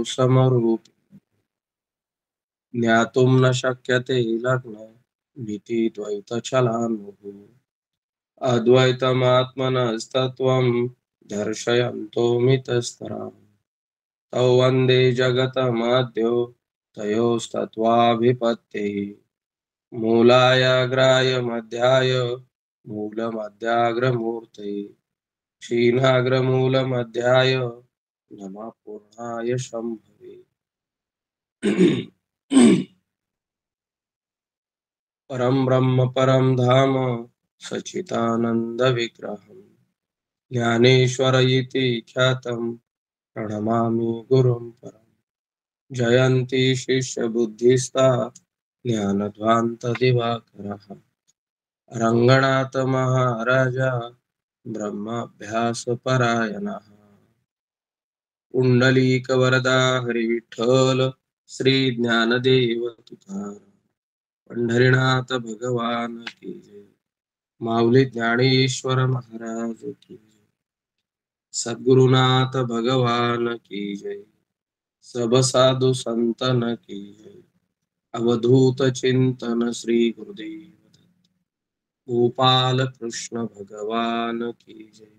समरूप ज्ञातुं न शक्यते लग्न भीति द्वैतचलानुः अद्वैतमात्मनस्तत्त्वं दर्शयन्तो मितस्तराम् तौ वन्दे जगतमाद्यो तयोस्तत्त्वाभिपत्तिः मूलायाग्राय मध्याय मूलमध्याग्रमूर्तये क्षीणाग्रमूलमध्याय नमः पूर्णाय शम्भवे। परं ब्रह्म परं धाम सच्चिदानन्दविग्रहम् ज्ञानेश्वर इति ख्यातं प्रणमामि गुरुं परम्। जयन्ति शिष्यबुद्धिस्ता ज्ञानध्वान्तदिवाकरः रङ्गनाथ महाराजा ब्रह्माभ्यासपरायणः पुंडलीकवरदा हरिविठ्ठल श्री ज्ञानदेव तुकाराम पंढरीनाथ भगवान की जय। माऊली ज्ञानेश्वर महाराज की जय। सद्गुरुनाथ भगवान की जय। सब साधु संतन की जय। अवधूत चिंतन श्री गुरुदेव गोपाल कृष्ण भगवान की जय।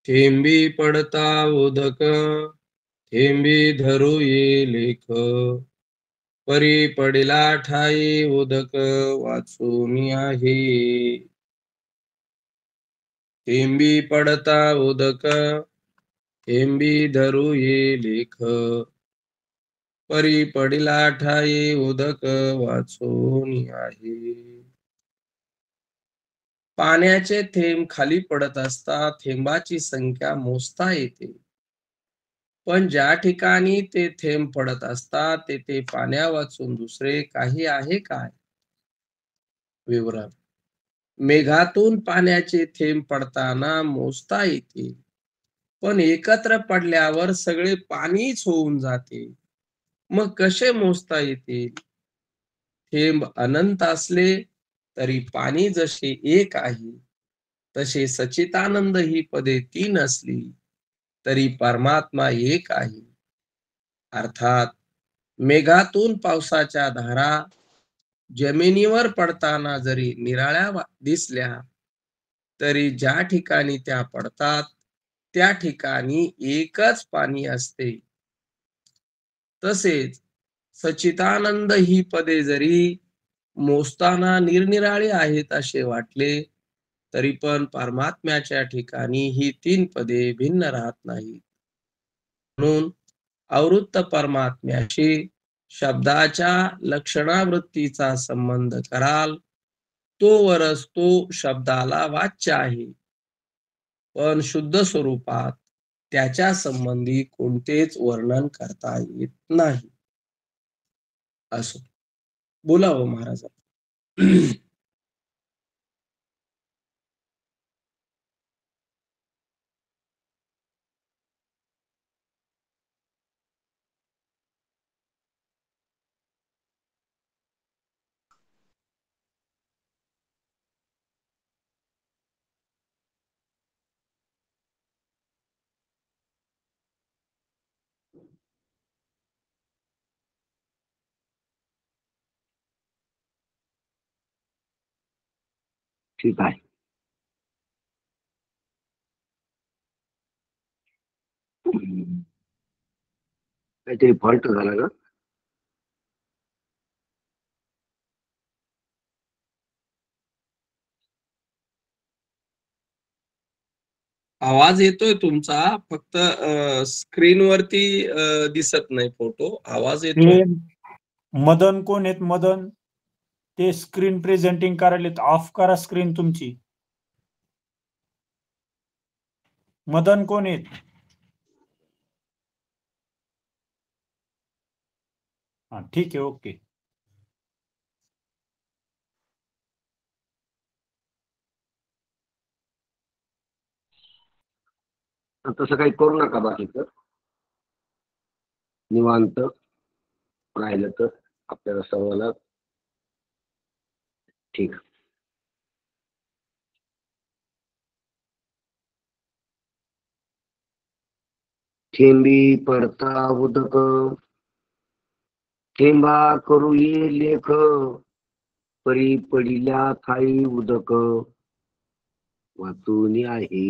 थेंबी पडता उदक थेंबी धरू ये लेख परी पडिला ठाई उदक वाचून आहे। थेंबी पडता उदक थेंबी धरू ये लेख परी पडिला ठाई उदक वाचून आहे। पाण्याचे थेंब खाली पडत असता थेंबाची संख्या मोजता येते, पण ज्या ठिकाणी ते थेंब पडत असतात तेथे पाण्या वाचून दुसरे काही आहे काय? विवरण: मेघातून पाण्याचे थेंब पडताना मोजता येते, पण एकत्र पडल्यावर सगळे पाणीच होऊन जाते. मग कसे मोजता येतील? थेंब अनंत असले तरी पाणी जसे एक आहे, तसे सच्चिदानंद ही पदे तीन असली तरी परमात्मा एक आहे. अर्थात मेघातून पावसाच्या धारा जमिनीवर पडताना जरी निराळ्या दिसल्या तरी ज्या ठिकाणी त्या पडतात त्या ठिकाणी एकच पाणी असते. तसेच सच्चिदानंद ही पदे जरी मोजताना निरनिराळी आहेत असे वाटले तरी पण परमात्म्याच्या ठिकाणी ही तीन पदे भिन्न राहत नाहीत. म्हणून अवृत्त परमात्म्याशी शब्दाच्या लक्षणावृत्तीचा संबंध कराल तोवरच तो शब्दाला वाच्य आहे, पण शुद्ध स्वरूपात त्याच्या संबंधी कोणतेच वर्णन करता येत नाही. असो, बोला हो महाराज. ठीक आहे. काहीतरी फॉल्ट झाला का? आवाज येतोय तुमचा, फक्त स्क्रीन वरती दिसत नाही फोटो. आवाज येतोय. मदन कोण आहेत? मदन ते स्क्रीन प्रेझेंटिंग करायला ऑफ करा स्क्रीन तुमची. मदन कोण आहेत? हा ठीक आहे, ओके. तसं काही करू नका. बाकीचं निवांत राहिलं तर आपल्याला सर्वांना ठीक. थेंबी पडता उदक, थेंबा करू ये लेख, परी पडिल्या थाई उदक, वाचून आहे.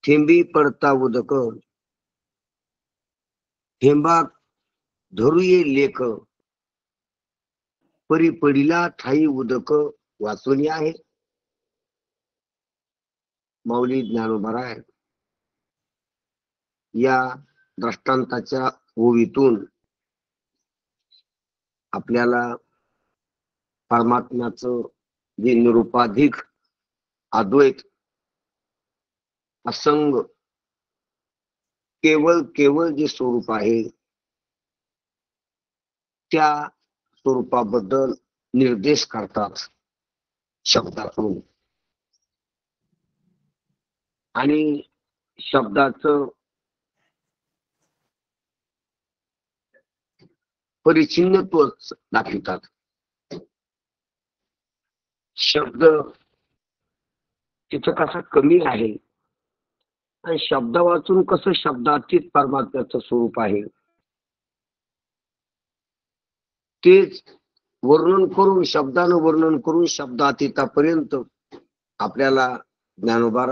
थेंबी पडता उदक, थेंबा धरू ये लेख, परी पडिला थाई उदक, वाचून आहे. माऊली ज्ञानोबा या दृष्टांताच्या ओवीतून आपल्याला परमात्म्याचं जे निरुपाधिक अद्वैत असंग केवळ केवळ जे स्वरूप आहे त्या स्वरूपाबद्दल निर्देश करतात शब्दातून. आणि शब्दाचं परिचिन्नत्वच दाखवितात. शब्द तिथं कसा कमी आहे आणि शब्द वाचून कसं शब्दातीत परमात्म्याचं स्वरूप आहे तेच वर्णन करून, शब्दानं वर्णन करून शब्दातीतापर्यंत आपल्याला ज्ञानोबा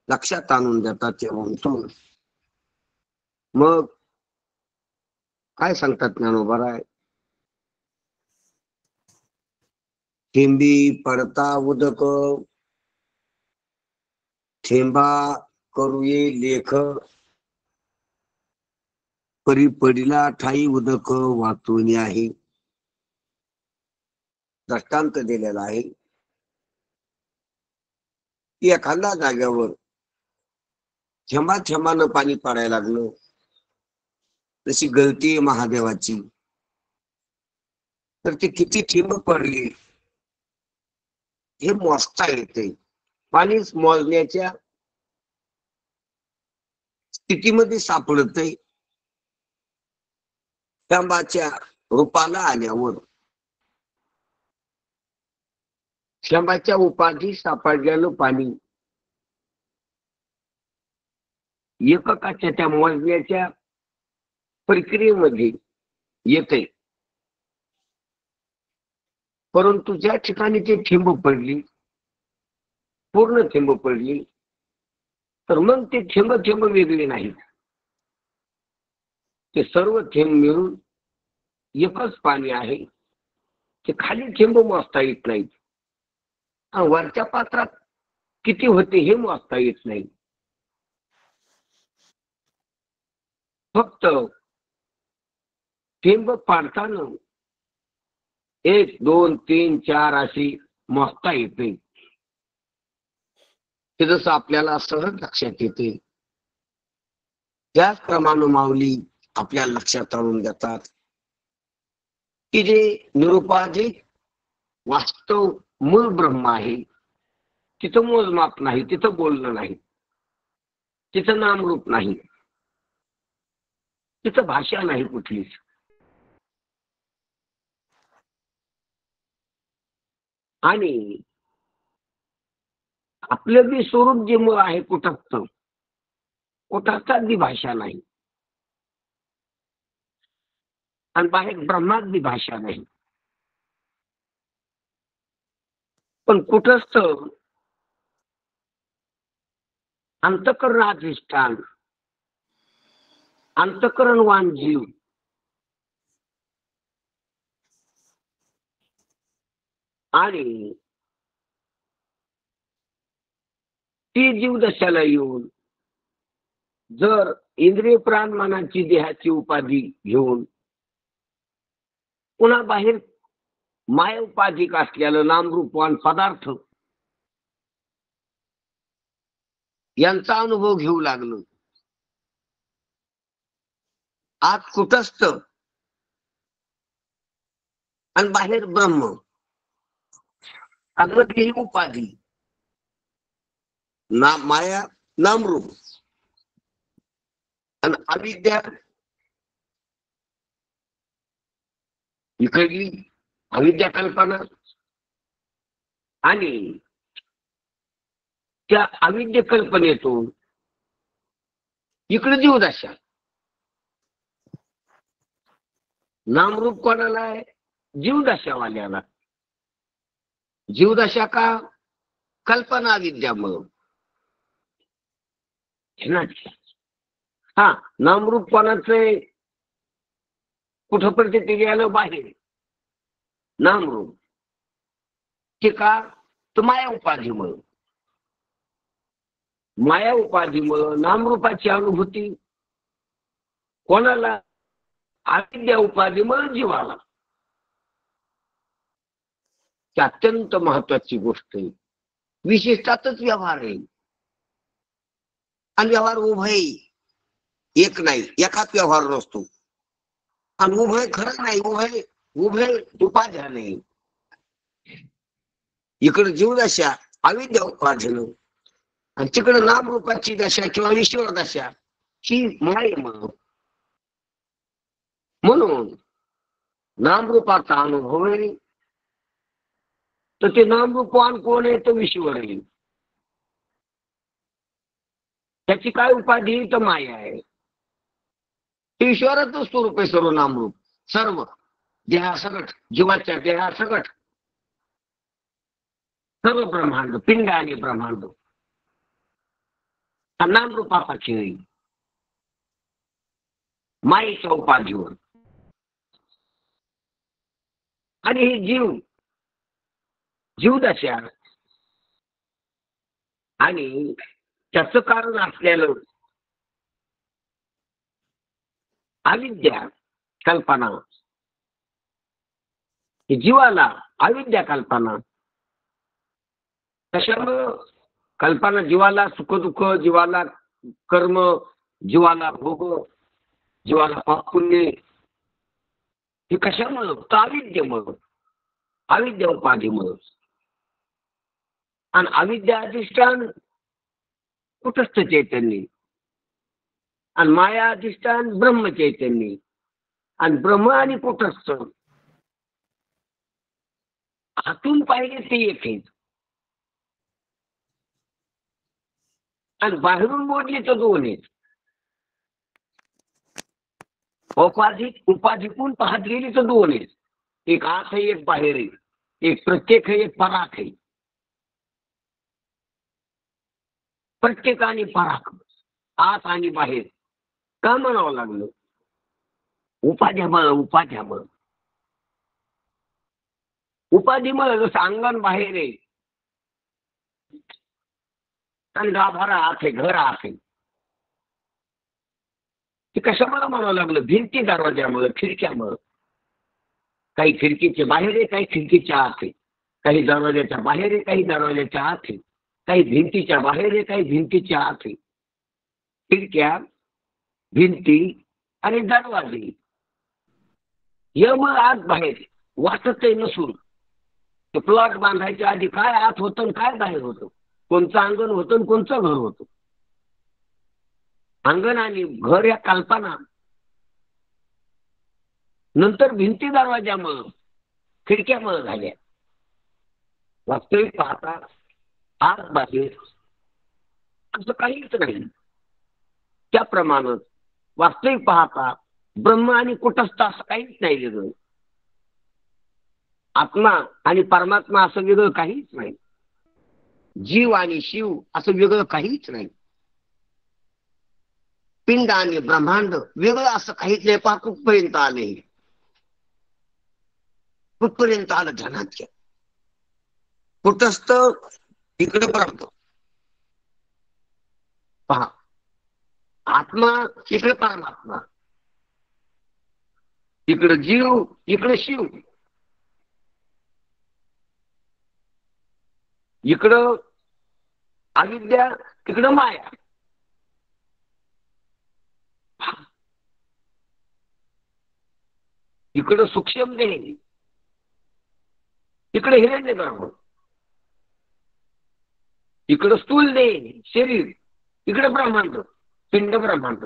लक्षात आणून देतात. ते म्हणून मग काय सांगतात ज्ञानोबा? थेंबी पडता उदक, थेंबा करू ये लेख, परी पडिला ठाई उदक, वाचून आहे. दृष्टांत दिलेला आहे की एखाद्या जाग्यावर थेंबा थेंबानं पाणी पडायला लागलं, तशी गळती आहे महादेवाची, तर ते किती थेंब पडले हे मोजता येते. पाणीच मोजण्याच्या स्थितीमध्ये सापडत आहे थेंबाच्या रूपाला आल्यावर. थेंबाच्या उपाधी सापडलेलं पाणी एककाच्या त्या मोजण्याच्या प्रक्रियेमध्ये येते. परंतु ज्या ठिकाणी ते थेंब पडली, पूर्ण थेंब पडली, तर मग ते थेंब थेंब वेगळे नाहीत. ते सर्व थेंब मिळून एकच पाणी आहे. ते खाली थेंब मोजता येत नाहीत आणि वरच्या पात्रात किती होते हे मोजता येत नाही. फक्त थेंब पाडताना 1, 2, 3, 4 अशी मोजता येते. ते जसं आपल्याला सहज लक्षात येते त्याचप्रमाणे माऊली आपल्या लक्षात आणून देतात की जे निरुपाधिक वास्तव मूळ ब्रह्म आहे, तिथं मोजमाप नाही, तिथं बोलणं नाही, तिथं नामरूप नाही, तिथं भाषा नाही कुठलीच. आणि आपलं बी स्वरूप जे मूळ आहे कुठंच, कुठंच बी भाषा नाही आणि बाहेर ब्रह्मात बी भाषा नाही. पण कुठंच अंतःकरणाधिष्ठान, अंतःकरणवान जीव आणि ती जीवदशाला येऊन जर इंद्रिय प्राण मनाची देहाची उपाधी घेऊन पुन्हा बाहेर माय उपाधिक असलेलं नामरूपवान पदार्थ यांचा अनुभव घेऊ लागलो. आत कुटस्थ आणि बाहेर ब्रह्म, अगदी उपाधी, माया नामरूप आणि अविद्या इकडली अविद्या कल्पना आणि त्या अविद्य कल्पनेतून इकडे जीवदशा. नामरूप कोणाला आहे? जीवदशावाल्याला. जीवदशा का? कल्पना विद्यामुळं. हा, नामरूप कोणाचं कुठं प्रचिती आलं? बाहेर. नामरूप ते का? तर माया उपाधीमुळं. माया उपाधीमुळं नामरूपाची अनुभूती कोणाला? अविद्या उपाधीमुळं जीवाला. ती अत्यंत महत्वाची गोष्ट आहे. विशेषतातच व्यवहार आहे. आणि व्यवहार उभय एक नाही, एकाच व्यवहार नसतो. आणि उभय खरं नाही, उभय उभय उपाध्या नाही. इकडे जीवदशा अविद्या उपाधीन आणि तिकडे नामरूपाची दशा किंवा ईश्वर दशा ही मायेमुळं. म्हणून नामरूपाचा अनुभव आहे तर ते नामरूपवान कोण आहे? तो ईश्वर आहे. त्याची काय उपाधी? तर माया आहे. ईश्वराचं स्वरूप आहे सर्व नामरूप. सर्व देहासकट, जीवाच्या देहासकट सर्व ब्रह्मांड, पिंड आणि ब्रह्मांड नामरूपाचा खेळ मायेच्या उपाधीवर. आणि ही जीवदशा आणि त्याचं कारण असलेलं अविद्या कल्पना, जीवाला अविद्या कल्पना. कशामुळं? कल्पना जीवाला सुख दुःख, जीवाला कर्म, जीवाला भोग, जीवाला पाप पुण्य. हे कशामुळं? तर अविद्येमुळं, अविद्या उपाधीमुळं. आणि अविद्या अधिष्ठान कुटस्थ चैतन्य आणि माया अधिष्ठान ब्रह्म चैतन्य. आणि ब्रह्म आणि कुटस्थ हातून पाहिजे ते एक आहे आणि बाहेरून मोडले तर दोन आहेत. उपाधिकून पाहत गेली तर दोन आहेत. एक आत आहे, एक बाहेर आहे. एक प्रत्येक आहे, एक पराक आहे. प्रत्येक आणि पराक, आत आणि बाहेर. का म्हणावं लागलं? उपाध्यामुळं. उपाधीमुळं जसं अंगण बाहेर आहे आणि गाभारा आत आहे, घर आत आहे. ते कशामुळे म्हणावं लागलं? भिंती दरवाज्यामुळं, खिडक्यामुळं. काही खिडकीच्या बाहेर आहे, काही खिडकीच्या आत आहे. काही दरवाज्याच्या बाहेर आहे, काही दरवाज्याच्या आत आहे. काही भिंतीच्या बाहेर आहे, काही भिंतीच्या आत आहे. खिडक्या, भिंती आणि दरवाजे मग आत बाहेर वाटत नसून प्लॉट बांधायच्या आधी काय आत होतं काय बाहेर होतं, कोणचं अंगण होतं कोणचं घर होतं. अंगण आणि घर या कल्पना नंतर भिंती दरवाज्यामुळं, खिडक्यामुळं झाल्या. वास्तविक पाहता आत बाहेर असं काहीच नाही. त्याप्रमाणे वास्तविक पाहता ब्रह्म आणि कुटस्थ असं काहीच नाही वेगळं. आत्मा आणि परमात्मा असं वेगळं काहीच नाही. जीव आणि शिव असं वेगळं काहीच नाही. पिंड आणि ब्रह्मांड वेगळं असं काहीच नाही. पहा कुठपर्यंत आले, कुठपर्यंत आलं ध्यानात घ्या. कुटस्थ इकडे परत पहा, आत्मा इकडे परमात्मा, इकडे जीव इकडे शिव, इकडं अविद्या तिकडं माया. इकडं सूक्ष्म देह, इकडे हिरण्य गर्भ, इकडं स्थूल देह शरीर, इकडे ब्रह्मांड पिंड ब्रह्मांड.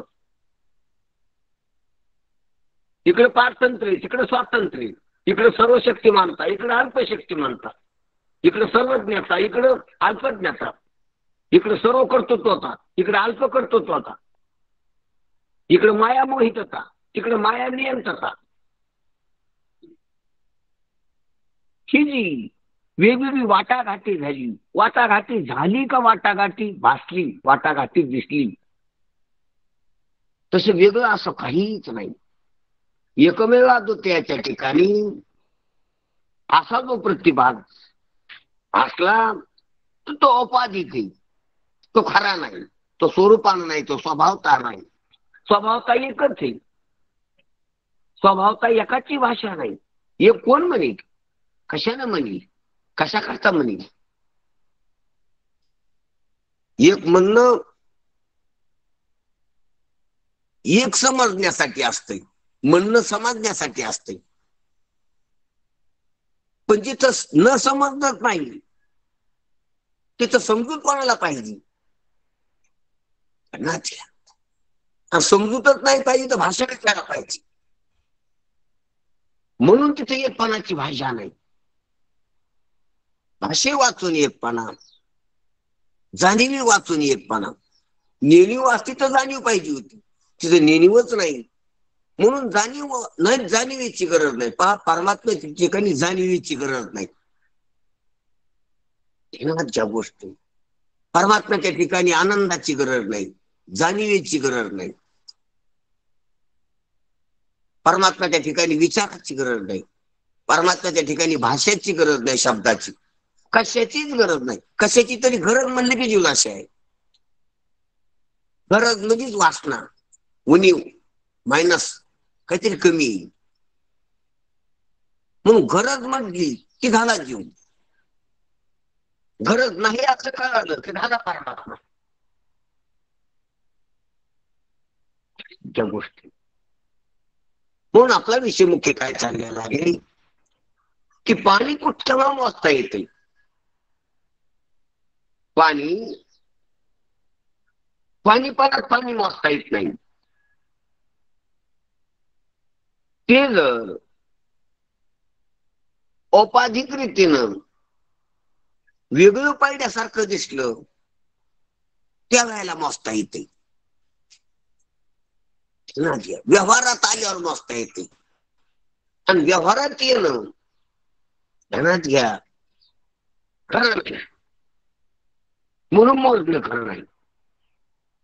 इकडे पारतंत्र्य, तिकडे स्वातंत्र्य. इकडे सर्व शक्ती मानता, इकडे अल्पशक्ती मानता. इकडे सर्वज्ञता, इकडे अल्पज्ञता. इकडे सर्व कर्तृत्व होता, इकडे अल्प कर्तृत्व होता. इकडे माया मोहितता, तिकडे माया नियंत्रता. ही जी वेगवेगळी वाटाघाटी झाली, वाटाघाटी झाली का वाटाघाटी भासली, वाटाघाटी दिसली, तसं वेगळं असं काहीच नाही. एकमेव अद्वितीयाच्या ठिकाणी असा जो प्रतिभाग असला तो औपाधिक आहे, तो खरा नाही, तो स्वरूपान नाही, तो स्वभावता नाही. स्वभावता एकच आहे, स्वभावता एकाची भाषा नाही. एक कोण म्हणेल, कशाने म्हणेल, कशा करता म्हणेल. एक म्हणणं एक समजण्यासाठी असतंय, म्हणणं समजण्यासाठी असतंय. पण जिथं न समजत नाही तिथं समजूत कोणाला पाहिजे. समजूतच नाही पाहिजे तर भाषा कशाला पाहिजे. म्हणून तिथे एकपणाची भाषा नाही. भाषे वाचून एकपणा, जाणीवी वाचून एकपणा. नेणीव असती तर जाणीव पाहिजे होती, तिथे नेणीवच नाही. म्हणून जाणीव नाही, जाणीवेची गरज नाही. पहा, परमात्म्याच्या ठिकाणी जाणीवेची गरज नाही. ज्या गोष्टी परमात्म्याच्या ठिकाणी आनंदाची गरज नाही, जाणीवेची गरज नाही. परमात्म्याच्या ठिकाणी विचाराची गरज नाही, परमात्म्याच्या ठिकाणी भाषेची गरज नाही, शब्दाची कशाचीच गरज नाही. कशाची तरी गरज म्हणले की जीवनाशी आहे. गरज म्हणजेच वासना, उणीव, मायनस, काहीतरी कमी. म्हणून गरज म्हटली की झाला जीव. गरज नाही असं कळालं की झाला परमात्मा. त्या गोष्टी म्हणून आपला विषय मुख्य काय चाललेला आहे की पाणी कुठं मोजता येते. पाणी पाणीपणात पाणी मोजता येत नाही. ते जर औपाधिक रीतीनं वेगळं पाहिल्यासारखं दिसलं त्या वेळेला मोजता येते. व्यवहारात आल्यावर मोजता येते. आणि व्यवहारात येणं ध्यानात घ्या खरं नाही, म्हणून मोजणं खरं नाही.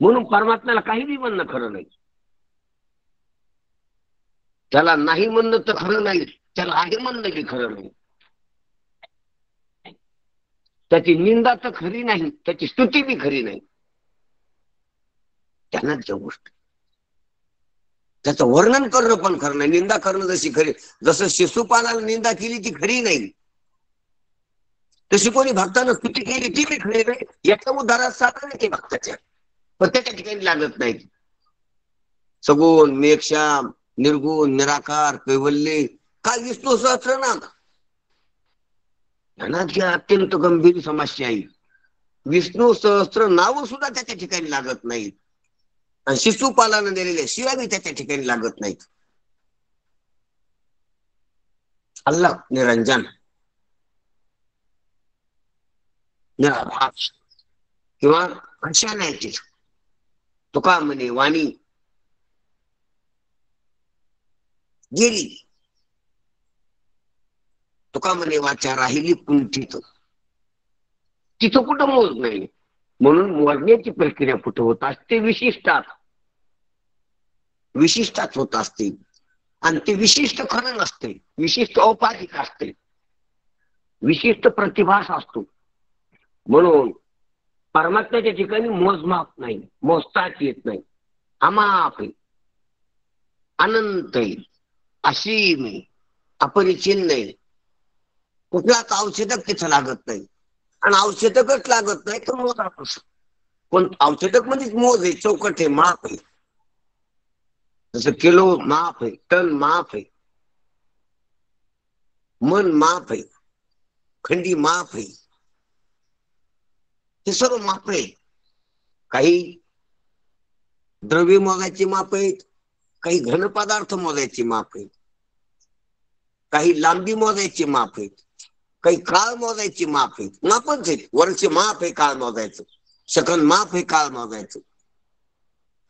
म्हणून परमात्म्याला काही बी म्हणणं खरं नाही. त्याला नाही म्हणणं तर खरं नाही, त्याला आहे म्हणणं की खरं नाही. त्याची निंदा तर खरी नाही, त्याची स्तुती बी खरी नाही. त्यांनाच ज्या गोष्ट त्याचं वर्णन करणं पण खरं नाही, निंदा करणं जशी खरी. जसं शिशुपालाला निंदा केली ती खरी नाही, तशी कोणी भक्तानं स्तुती केली ती बी खरी नाही. याच्या उदाहरणात साधन आहे भक्ताच्या, पण त्याच्या ठिकाणी लागत नाही. सगुण, मेघश्याम, निर्गुण, निराकार, कैवल्य, काय विष्णू सहस्रनाम. अत्यंत गंभीर समस्या आहे. विष्णू सहस्त्र नाव सुद्धा त्याच्या ठिकाणी लागत नाहीत, आणि शिशुपालानं दिलेल्या शिव्या बी त्याच्या ठिकाणी लागत नाहीत. अल्लाह निरंजन, निराभास किंवा कशा नाही. तुका म्हणे वाणी गेली, तुका म्हणे वाचा राहिली कुंठित. तिथं कुठं मोज नाही. म्हणून मोजण्याची प्रक्रिया कुठं होत असते, विशिष्टात होत असते. आणि ते विशिष्ट खरं नसते, विशिष्ट औपाधिक असते, विशिष्ट प्रतिभास असतो. म्हणून परमात्म्याच्या ठिकाणी मोजमाप नाही, मोजताच येत नाही. अमाप आहे, अनंत आहे, असीम आहे, अपरिचिन्न आहे. कुठलाच औषधक तिथं लागत नाही. आणि औषधकच लागत नाही तर मोज आपण पण औषधक म्हणजेच मोज आहे, चौकट आहे, माप आहे. जसं किलो माप आहे, टन माप आहे, मन माप आहे, खंडी माप आहे. हे सर्व माप आहे. काही द्रव्य मोजायची माप आहेत, काही घन पदार्थ मोजायची माप आहेत, काही लांबी मोजायची माप आहेत, काही काळ मोजायची माप आहेत. मापच आहेत. वर्ष माप आहे काळ मोजायचं, सेकंद माप आहे काळ मोजायचं.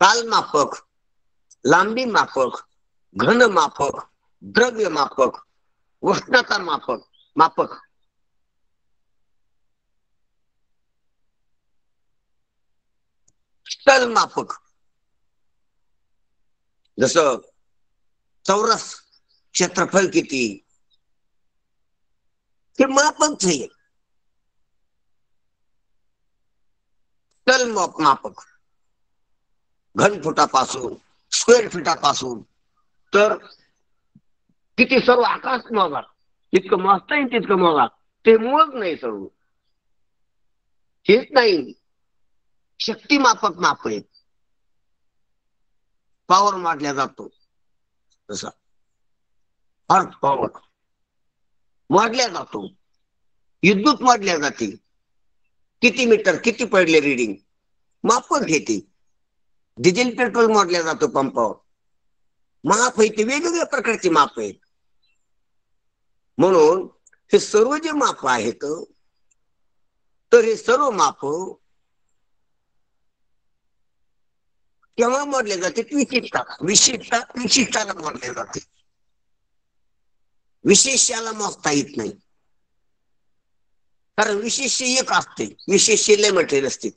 काल मापक लांबी मापक, घन मापक, द्रव्य मापक, उष्णता मापक मापक, स्थल मापक. जसं चौरस क्षेत्रफळ किती हे मापक आहे. स्थल मापक घनफुटापासून स्क्वेअर फुटापासून तर किती सर्व आकाश मोजा, जितकं मोजता येईल तितकं मोजा. ते मोज नाही सर्व, हेच नाही. शक्ती मापक माप आहे. पॉवर मारल्या जातो तसा अर्थ पॉवर मोडल्या जातो. विद्युत मोडल्या जाते. किती मीटर किती पडले रिडिंग मापक घेते. डिझेल पेट्रोल मोडल्या जातो पंपावर. माप आहे ते वेगवेगळ्या प्रकारचे माप आहेत. म्हणून हे सर्व जे माप आहेत तर हे सर्व माप केव्हा मोडले जाते? विशिष्टाला मोडले जाते. विशेष्याला मोजता येत नाही, कारण विशेष्य एक असते, विशेष्य लय मटेरियल असते.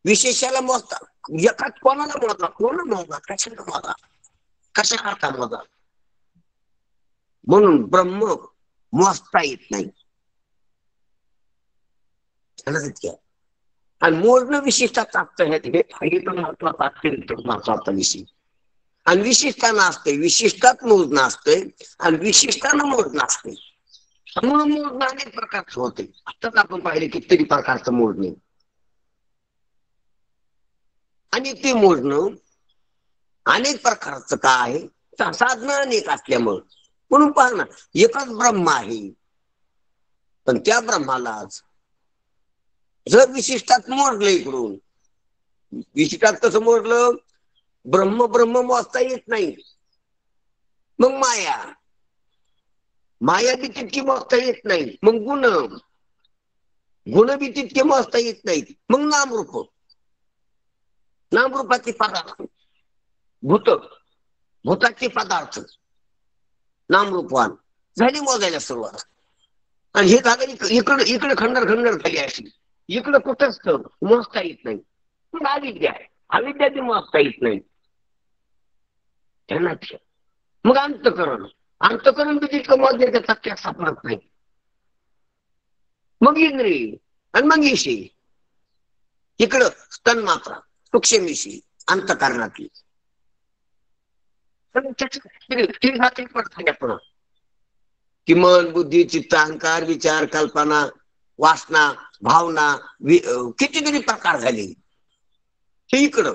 विशेषाला मोजता एकाच कोणाला मोजा, कोण मोजा, कशाला मोजा, कशा करता मोजा. म्हणून ब्रह्म मोजता येत नाही. आणि मोजणं विशिष्टाचा महत्वाचा विषय. आणि विशिष्टानं असते, विशिष्टात मोजणं असतंय आणि विशिष्टानं मोजणं असते. म्हणून मोजणं अनेक प्रकारचं होते. आताच आपण पाहिले कितीतरी प्रकारचं मोजणे. आणि ते मोजणं अनेक प्रकारचं काय आहे, साधनं अनेक असल्यामुळं. म्हणून पहा ना, एकच ब्रह्म आहे, पण त्या ब्रह्मालाच जर विशिष्टात मोजलं, इकडून विशिष्टात कसं मोजलं, ब्रह्म ब्रह्म मोजता येत नाही. मग माया, माया बी तितकी मोजता येत नाही. मग गुण, गुण बी तितके मोजता येत नाहीत. मग नामरूप, नामरूपाचे पदार्थ, भूत, भूताचे पदार्थ नामरूपवान झाली मोजायला सुरुवात. आणि हे झालं इकडं इकडे खंडर खंडर झाली अशी, इकडं कुठंच मोजता येत नाही. मग अविद्या आहे, अविद्या बी मोजता येत नाही. मग अंतकरण, अंतकरण बी तितकं मोजण्याच्या टक्क्यात सापडत नाही. मग इंद्रिय आणि मग ईशी, इकडं स्तन मात्रा सूक्ष्मशी अंतकरणातली कि मन, बुद्धी, चित्त, अहंकार, विचार, कल्पना, वासना, भावना, कितीतरी प्रकार झाले हे इकडं.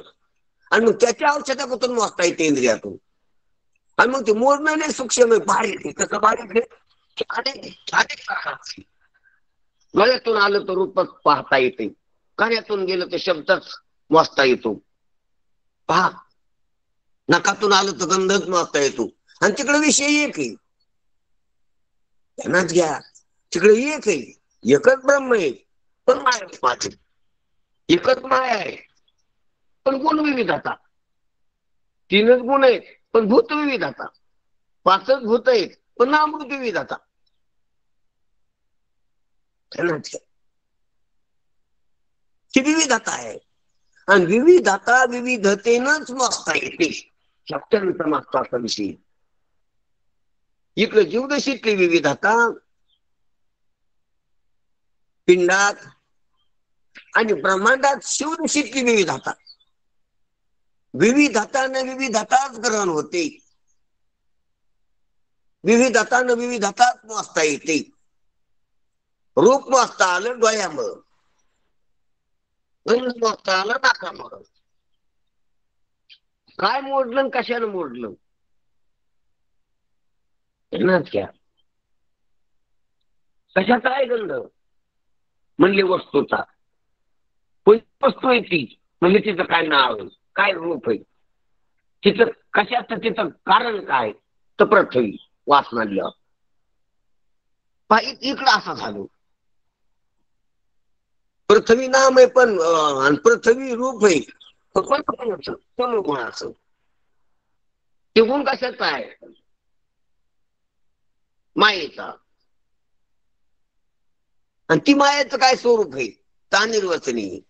आणि मग त्याच्या औषधातून मोजता येते इंद्रियातून. आणि मग ते मोजणं नाही सूक्ष्म बारीक, कसं बारीक अनेक प्रकारचे. गळ्यातून आलं तर रूपच पाहता येते, कानातून गेलं तर शब्दच मोजता येतो. पहा, नकातून आलं तर गंधच मोजता येतो. आणि तिकडे विषय एक आहे, त्यांनाच घ्या. तिकडे एक आहे, एकच ब्रह्म आहे, पण माया एकच माया आहे, पण गुण विविधता. तीनच गुण आहेत, पण भूत विविधता. पाचच भूत आहेत, पण नामृत विविधता. ही विविधता आहे. आणि विविधता विविधतेनच मोजता येते. अत्यंत महत्वाचा विषय. इकडे जीवदशीतली विविधता पिंडात आणि ब्रह्मांडात शिवदशीतली विविधता. विविधतानं विविधताच ग्रहण होते, विविधतानं विविधताच मोजता येते. रूप मोजता आलं डोळ्यामुळं, गंध मोजता आलं नाकामुळं. काय मोडलं कशानं मोडलं घ्या. कशाचा आहे गंध म्हणले वस्तूचा. कोणती वस्तू आहे ती म्हणजे तिचं काय नाव आहे, काय रूप आहे, तिचं कशाचं तिचं कारण काय, तर पृथ्वी वासना लिहा. इकडं असं झालं. पृथ्वी नाम आहे पण पृथ्वी रूप आहे, गुणाचं. ते गुण कशाचा आहे? मायेचा. आणि ती मायेचं काय स्वरूप आहे? तानिर्वचनी,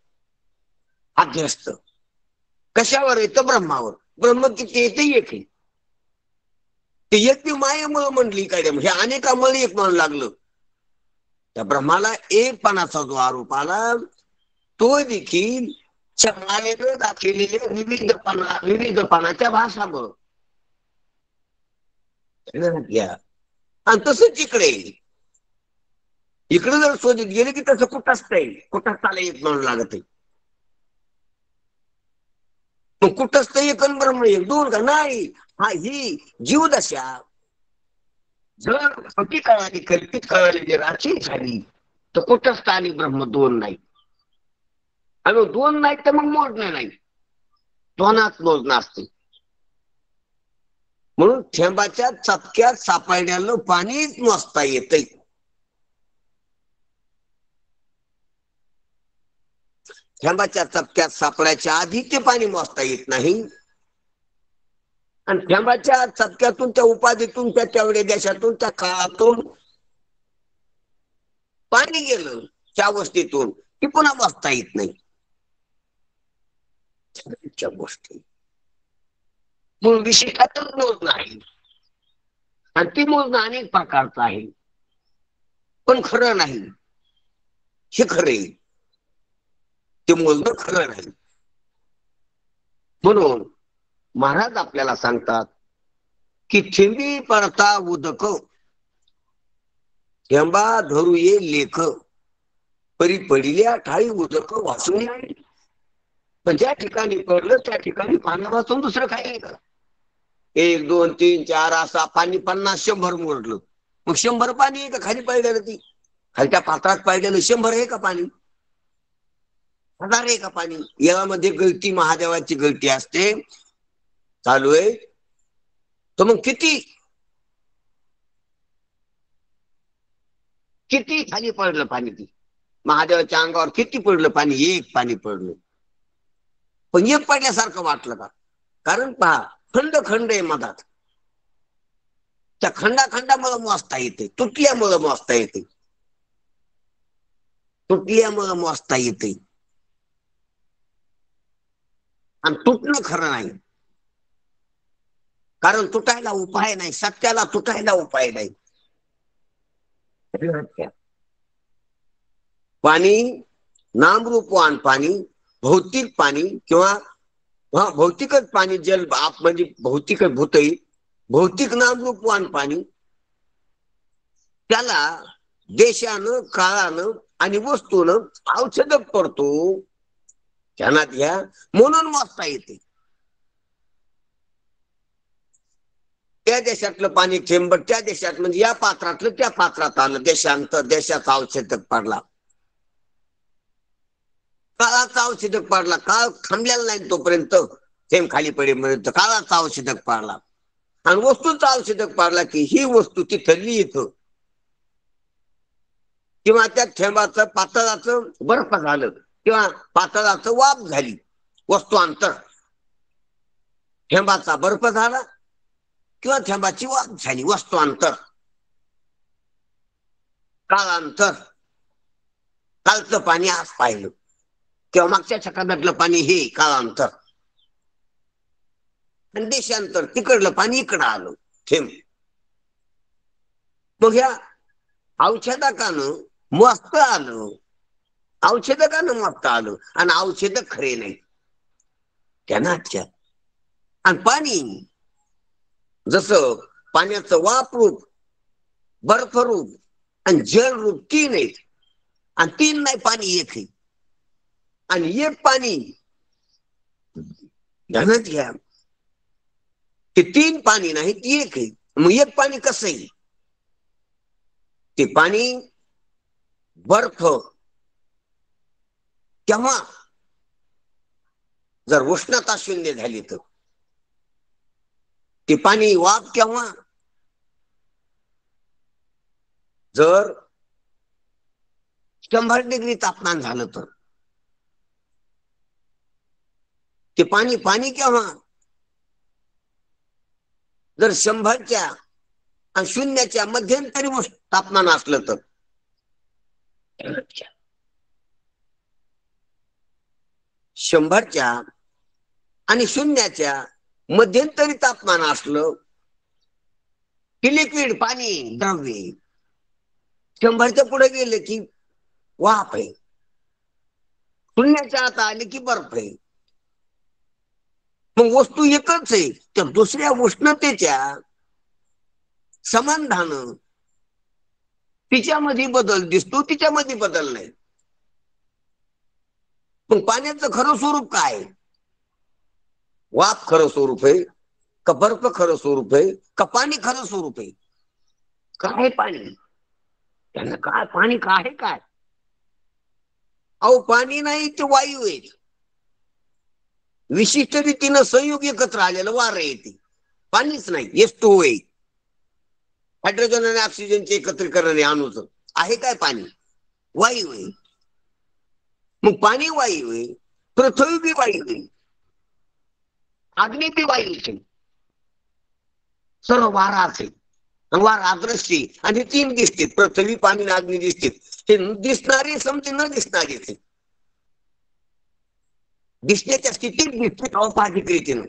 अध्यस्त. कशावर येतं? ब्रह्मावर. ब्रह्म किती येते? एक आहे. ते एक ती मायेमुळे म्हणली काय, हे अनेकामुळे एक म्हणू लागलं. त्या ब्रह्माला एकपणाचा जो आरोप आला तो देखील मायेनं दाखवलेल्या विविधपणाच्या भाषामुळं. आणि तसंच इकडे जर शोधित गेले की तसं कुठंच त्याला एक म्हणून लागत आहे. मग कुठंच एक ब्रह्म एक दोन का नाही? हा, ही जीवदशा जर खोटी कळाली, कल्पित कळाली, जर अशी झाली तर कुठंच आणि ब्रह्म दोन नाही. आणि दोन नाही तर मग मोजणं नाही, दोनात मोजणं असते. म्हणून थेंबाच्या चपक्यात सापडण्याला पाणीच मोजता येतंय. थेंबाच्या चपक्यात सापडायच्या आधी ते पाणी मोजता येत नाही. आणि थेंबाच्या चपक्यातून, त्या उपाधीतून, त्या तेवढ्या देशातून, त्या काळातून पाणी गेलं त्या वस्तीतून ती पुन्हा मोजता येत नाही. गोष्टी म्हणून विशिष्टातच मोजणं आहे. आणि ती मोजणं अनेक प्रकारचं आहे, पण खरं नाही. हे खरे, ते मोजणं खरं नाही. म्हणून महाराज आपल्याला सांगतात की थेंबी पडता उदक, थेंबा धरू ये लेख, परी पडिल्या ठाई उदक वाचून आहे. पण ज्या ठिकाणी पडलं त्या ठिकाणी पाणी वाचून दुसरं काय आहे का? 1 2 3 4 असा पाणी 50 100 मोडलं, मग 100 पाणी आहे का खाली पडलेलं? ती खालच्या पात्रात पडलेलं 100 आहे का पाणी? 1000 आहे का पाणी? यामध्ये गळती महादेवाची गळती असते, चालू आहे. तर मग किती खाली पडलं पाणी? ती महादेवाच्या अंगावर किती पडलं पाणी? एक पाणी पडलं. पण एक पडल्यासारखं वाटलं का? कारण पहा, खंड आहे मधात. त्या खंडामुळे मोजता येते, तुटल्यामुळे मोजता येते, आणि तुटणं खरं नाही. कारण तुटायला उपाय नाही, सत्याला तुटायला उपाय नाही. पाणी नामरूपवान पाणी, भौतिक पाणी किंवा भौतिकच पाणी, जल आप म्हणजे भौतिक भूतही, भौतिक नामरूपवान पाणी, त्याला देशानं, काळानं आणि वस्तूनं औषधक करतो. ध्यानात घ्या, म्हणून मोजता येते. त्या देशातलं पाणी थेंब त्या देशात, म्हणजे या पात्रातलं त्या पात्रात आलं, देशाचा औषधक पडला, काळाचा औषधक पडला. काळ थांबलेला नाही तोपर्यंत, थेंब खाली पडेपर्यंत काळाचा औषधक पडला. आणि वस्तूचा औषधक पडला की ही वस्तू तिथली इथं, किंवा त्या थेंबाचं पातळाचं बर्फ झालं किंवा पातळाचं वाफ झाली, वस्तू अंतर. थेंबाचा बर्फ झाला किंवा थेंबाची वाफ झाली, वस्तू अंतर, काळांतर. कालचं पाणी आज पाहिलं किंवा मागच्या छकातलं पाणी, हे काळांतर. आणि देशांतर, तिकडलं पाणी इकडं आलं, थेंब. मग ह्या औषधकानं मस्त आलं, औषधकानं मस्त आलं, आणि औषधक खरे नाही. त्यांना आणि पाणी जसं पाण्याचं वाफ रूप, बर्फ रूप आणि जल रूप 3 आहेत. आणि 3 नाही, पाणी एक आहे. आणि एक पाणी ध्यानात घ्या, ते 3 पाणी नाही, ती एक आहे. मग एक पाणी कसं आहे? ते पाणी बर्फ केव्हा जर उष्णता 0 झाली तर, ते पाणी वाफ केव्हा जर 100 डिग्री तापमान झालं तर, ते पाणी केव्हा जर 100च्या आणि 0च्या मध्यंतरी तापमान असलं तर 100च्या आणि 0च्या मध्यंतरी तापमान असलं की लिक्विड पाणी द्रव्य, 100च्या पुढे गेले की वाफ आहे, 0च्या आत आले की बर्फ आहे. मग वस्तू एकच आहे, तर दुसऱ्या उष्णतेच्या संबंधानं तिच्यामध्ये बदल दिसतो, तिच्यामध्ये बदल नाही. मग पाण्याचं खरं स्वरूप काय? वाफ खरं स्वरूप आहे का बर्फ खरं स्वरूप आहे का पाणी खरं स्वरूप आहे? काय पाणी? त्यांना काय पाणी काय आहे? काय अहो पाणी नाही ते वायू आहे. विशिष्ट रीतीनं संयोग एकत्र आलेलं वारं येते, पाणीच नाही. H2O आहे, हायड्रोजन आणि ऑक्सिजनचे एकत्रीकरण अणूचं आहे. काय पाणी? वायू आहे. मग पाणी वायू आहे, पृथ्वी बी वायू आहे, अग्नी बी वायू आहे, सर्व वारा असेल. वारा अदृश्य आणि 3 दिसते, पृथ्वी पाणी अग्नी दिसते. ते दिसणारे समजे न दिसणारे, दिसण्याच्या स्थितीत दिसते औपाधिक रीतीनं.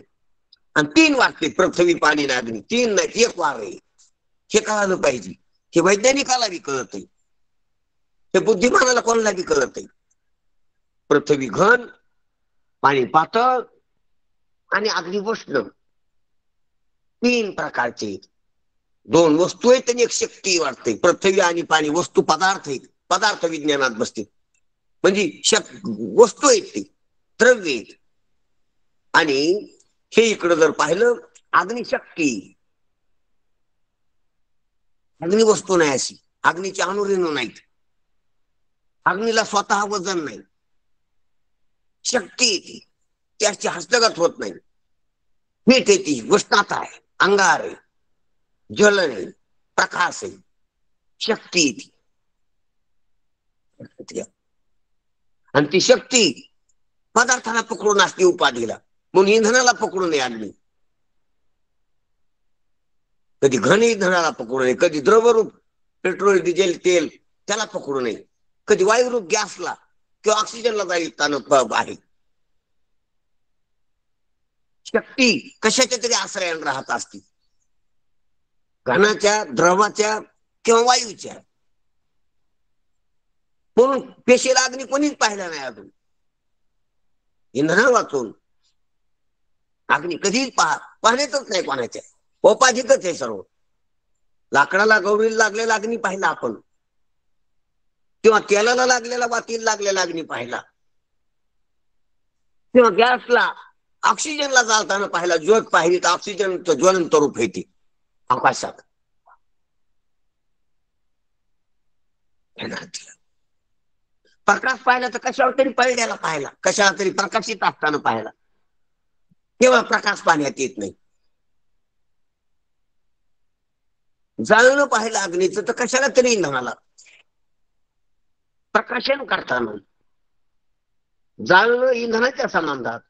आणि 3 वाटते, पृथ्वी पाणी अग्नी. 3 नाही, 1 वार आहे. हे कळालं पाहिजे. हे वैज्ञानिकाला बी कळत आहे, हे बुद्धिमानाला कोणाला बी कळत आहे. पृथ्वी घन, पाणी पातळ आणि अग्नी उष्ण, 3 प्रकारचे. 2 वस्तू आहेत आणि 1 शक्ती वाटते. पृथ्वी आणि पाणी वस्तू पदार्थ आहेत, पदार्थ विज्ञानात बसते. म्हणजे वस्तू आहेत, ती द्रव्य आहेत. आणि हे इकडं जर पाहिलं, अग्निशक्ती, अग्नी वस्तू नाही अशी. अग्नीचे अणुरेणू नाहीत, अग्नीला स्वतः वजन नाही. शक्ती येते, त्याची हस्तगत होत नाही. मीठ येते, उष्णता आहे, अंगार आहे, ज्वलन आहे, प्रकाश आहे, शक्ती येते. आणि ती शक्ती पदार्थाला पकडून असते, उपाधीला. म्हणून इंधनाला पकडून आहे अग्नी. कधी घन इंधनाला पकडू नये, कधी द्रवरूप पेट्रोल डिझेल तेल त्याला पकडू नये, कधी वायुरूप गॅसला किंवा ऑक्सिजनला जाईल आहे. शक्ती कशाच्या तरी आश्रयाने राहत असते, घनाच्या, द्रवाच्या किंवा वायूच्या. म्हणून पेशीला अग्नी कोणीच पाहिला नाही अजून. इंधना वाचून अग्नी कधीच पाहण्यातच नाही कोणाच्या. औपाधिकच आहे सर्व. लाकडाला, गौरीला लागलेला अग्नी पाहिला आपण, किंवा तेलाला लागलेला, वातीला लागलेला अग्नी पाहिला, किंवा गॅसला, ऑक्सिजनला जाळताना पाहिला. ज्योत पाहिली तर ऑक्सिजनचं ज्वलंत रूप येते आकाशात. प्रकाश पाहिला तर कशावर तरी पडलेला पाहिला, कशावर तरी प्रकाशित असताना पाहिला. केवळ प्रकाश पाहण्यात येत नाही. जाळणं पाहिलं अग्नीचं तर कशाला तरी इंधनाला प्रकाशन करताना. जाळणं इंधनाच्या संबंधात,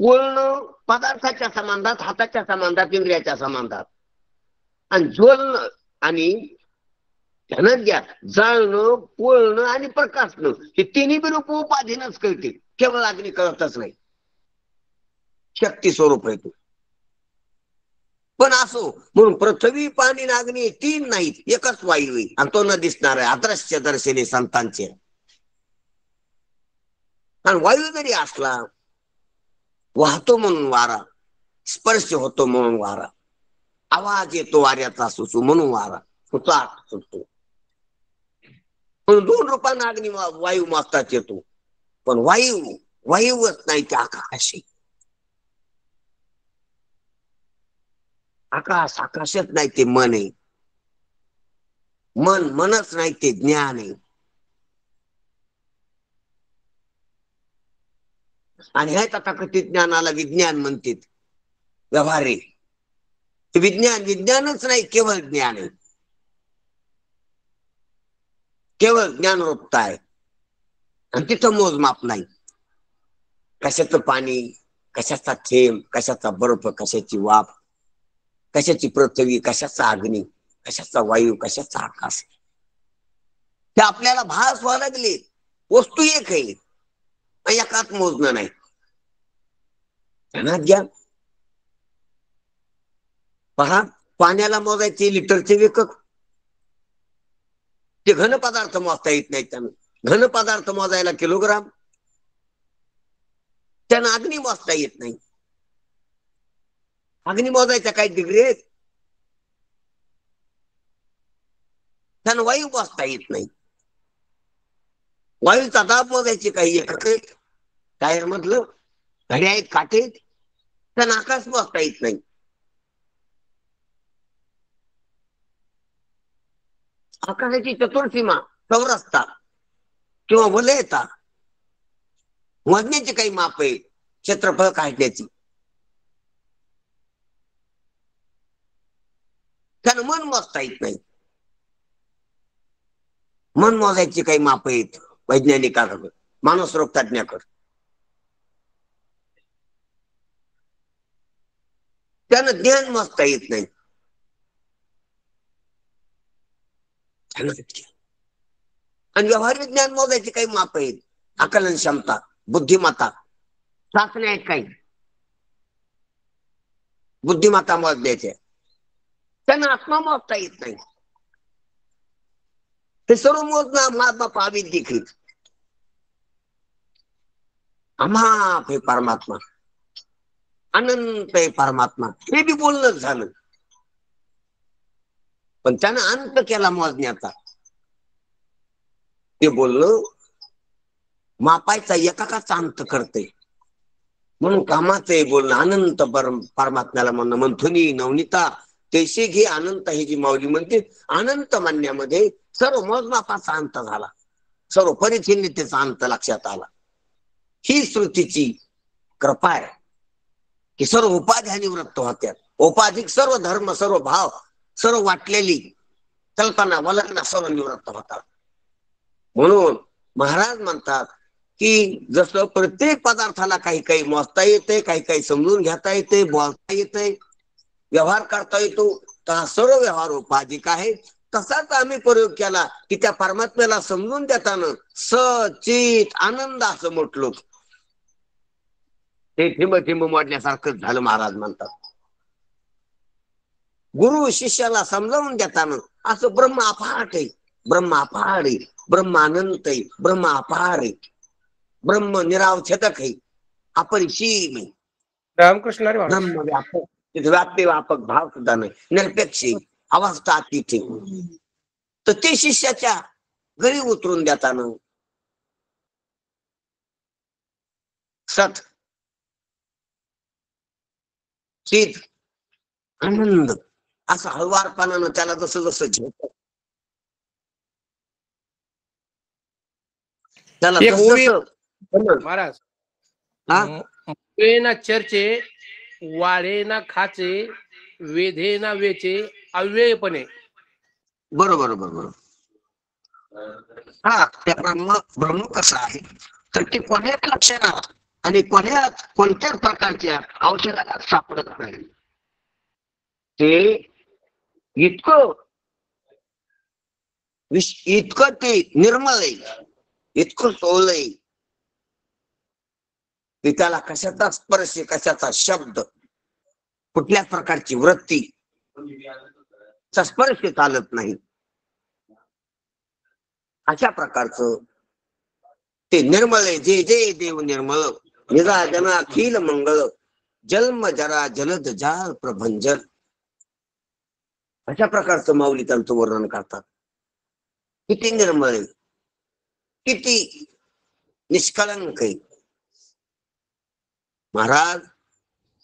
पोळणं पदार्थाच्या संबंधात, हाताच्या संबंधात, इंद्रियाच्या संबंधात. आणि ज्वलनं आणि ध्यानात घ्या, जाळणं, पोळणं आणि प्रकाशनं हे तिन्ही बी रूप उपाधीनच कळते, केवळ अग्नी कळतच नाही. शक्ती स्वरूप आहे तो. पण असो, म्हणून पृथ्वी पाणी अग्नी 3 नाहीत, एकच वायू आहे. आणि तो न दिसणार आहे, अदृश्य दर्शने संतांचे. आणि वायू जरी असला, वाहतो म्हणून वारा, स्पर्श होतो म्हणून वारा, आवाज येतो वाऱ्याचा सुसू म्हणून वारा सुटतो. म्हणून 2 रूपांना अग्नी वायू मागताच येतो. पण वायूच नाही, ते आकाश आहे. आकाशच नाही, ते मन आहे. मनच नाही, ते ज्ञान आहे. आणि ह्या तथाकथित ज्ञानाला विज्ञान म्हणतात. व्यवहार आहे विज्ञानच नाही, केवळ ज्ञान आहे. केवळ ज्ञानरूपता आहे. आणि तिथं मोजमाप नाही. कशाचं पाणी, कशाचा थेंब, कशाचा बर्फ, कशाची वाफ, कशाची पृथ्वी, कशाचा अग्नी, कशाचा वायू, कशाचा आकाश, ते आपल्याला भास व्हायला लागले. वस्तू एक आहे, एकात मोजणं नाही. ध्यानात घ्या. पहा, पाण्याला मोजायचे लिटरचे एकक, ते घन पदार्थ मोजता येत नाही. त्यानं घन पदार्थ मोजायला किलोग्राम, त्यांना अग्नी मोजता येत नाही. अग्नी मोजायच्या काही डिग्री आहेत, त्यांना वायू मोजता येत नाही. वायूचा दाब मोजायचे काही एकक आहेत, टायर मधलं घडी आहेत, काटे आहेत, त्यांना आकाश मोजता येत नाही. आकाशाची चतुर्सीमा चौरस्ता किंवा वलयता मोजण्याची काही माप आहे, क्षेत्रफळ काढण्याची. त्यानं मन मोजता येत नाही. मन मोजायची काही माप आहेत वैज्ञानिकांकडे, मानस रोग तज्ञाकडे. त्यानं ज्ञान मोजता येत नाही. आणि व्यवहारिक ज्ञान मोजायची काही माप आहेत, आकलन क्षमता, बुद्धिमत्ता, चाचण्या आहेत काही बुद्धिमत्ता मोजण्याच्या, त्यांना आत्मा मोजता येत नाही. हे सर्व मोजणं माप अविद्यिक आहेत. अमाप हे परमात्मा, अनंत आहे परमात्मा, हे बी बोलणंच झालं. पण त्यानं अंत केला मोजण्याचा. ते बोलणं मापायचा एकाचा अंत करते, म्हणून कामाचं बोलणं. अनंत परमात्म्याला म्हणणं मंथुनी नवनीता तैसे घे अनंत, हे जी माऊली म्हणते. अनंत म्हणण्यामध्ये सर्व मोजमापाचा अंत झाला, सर्व परिच्छिन्नतेचा अंत लक्षात आला. ही श्रुतीची कृपा आहे की सर्व उपाध्या निवृत्त होत्या. उपाधिक सर्व धर्म, सर्व भाव, सर्व वाटलेली कल्पना वलकना सर्व निवृत्त होतात. म्हणून महाराज म्हणतात की जसं प्रत्येक पदार्थाला काही काही मोजता येते, काही काही समजून घेता येते, बोलता येते, व्यवहार करता येतो, तर सर्व व्यवहार उपाधिक आहे. तसाच आम्ही प्रयोग केला की त्या परमात्म्याला समजून देताना सचित आनंद असं म्हटलो. ते थिंब थिंब मोडण्यासारखंच झालं. महाराज म्हणतात गुरु शिष्याला समजावून देताना असं ब्रह्म अफाट आहे, ब्रह्म अपार आहे, ब्रह्म अनंत आहे, ब्रह्म अपार आहे, ब्रह्म निरावच्छेदक आहे, अपरिसीम आहे. रामकृष्ण ब्रह्म व्यापक, व्याप्य व्यापक भाव सुद्धा नाही, निरपेक्ष अवस्था अतिथी. तर ते शिष्याच्या घरी उतरून देताना सत चित आनंद असं हळवारपणानं त्याला जसं जसं झेप त्याला महाराज हा चर्चे वाढे ना खाचे, वेधे ना वेचे, अव्ययपणे. बरोबर बरोबर. हा, त्या ब्रह्म कसं आहे तर ते कोण्याच लक्षणात आणि कोणत्याच प्रकारच्या औषधाला सापडत नाही. ते इतकं ते निर्मळ आहे, इतकं सोहळ आहे की त्याला कशाचा स्पर्श, कशाचा शब्द, कुठल्याच प्रकारची वृत्ती स्पर्श चालत नाही. अशा प्रकारचं ते निर्मळ आहे. जे जे देव निर्मळ, निराजन अखिल मंगळ, जन्म जरा जलद जाल प्रभंजन. अशा प्रकारचं माऊली त्यांचं वर्णन करतात. किती निर्मळ आहे, किती निष्कळंक आहे. महाराज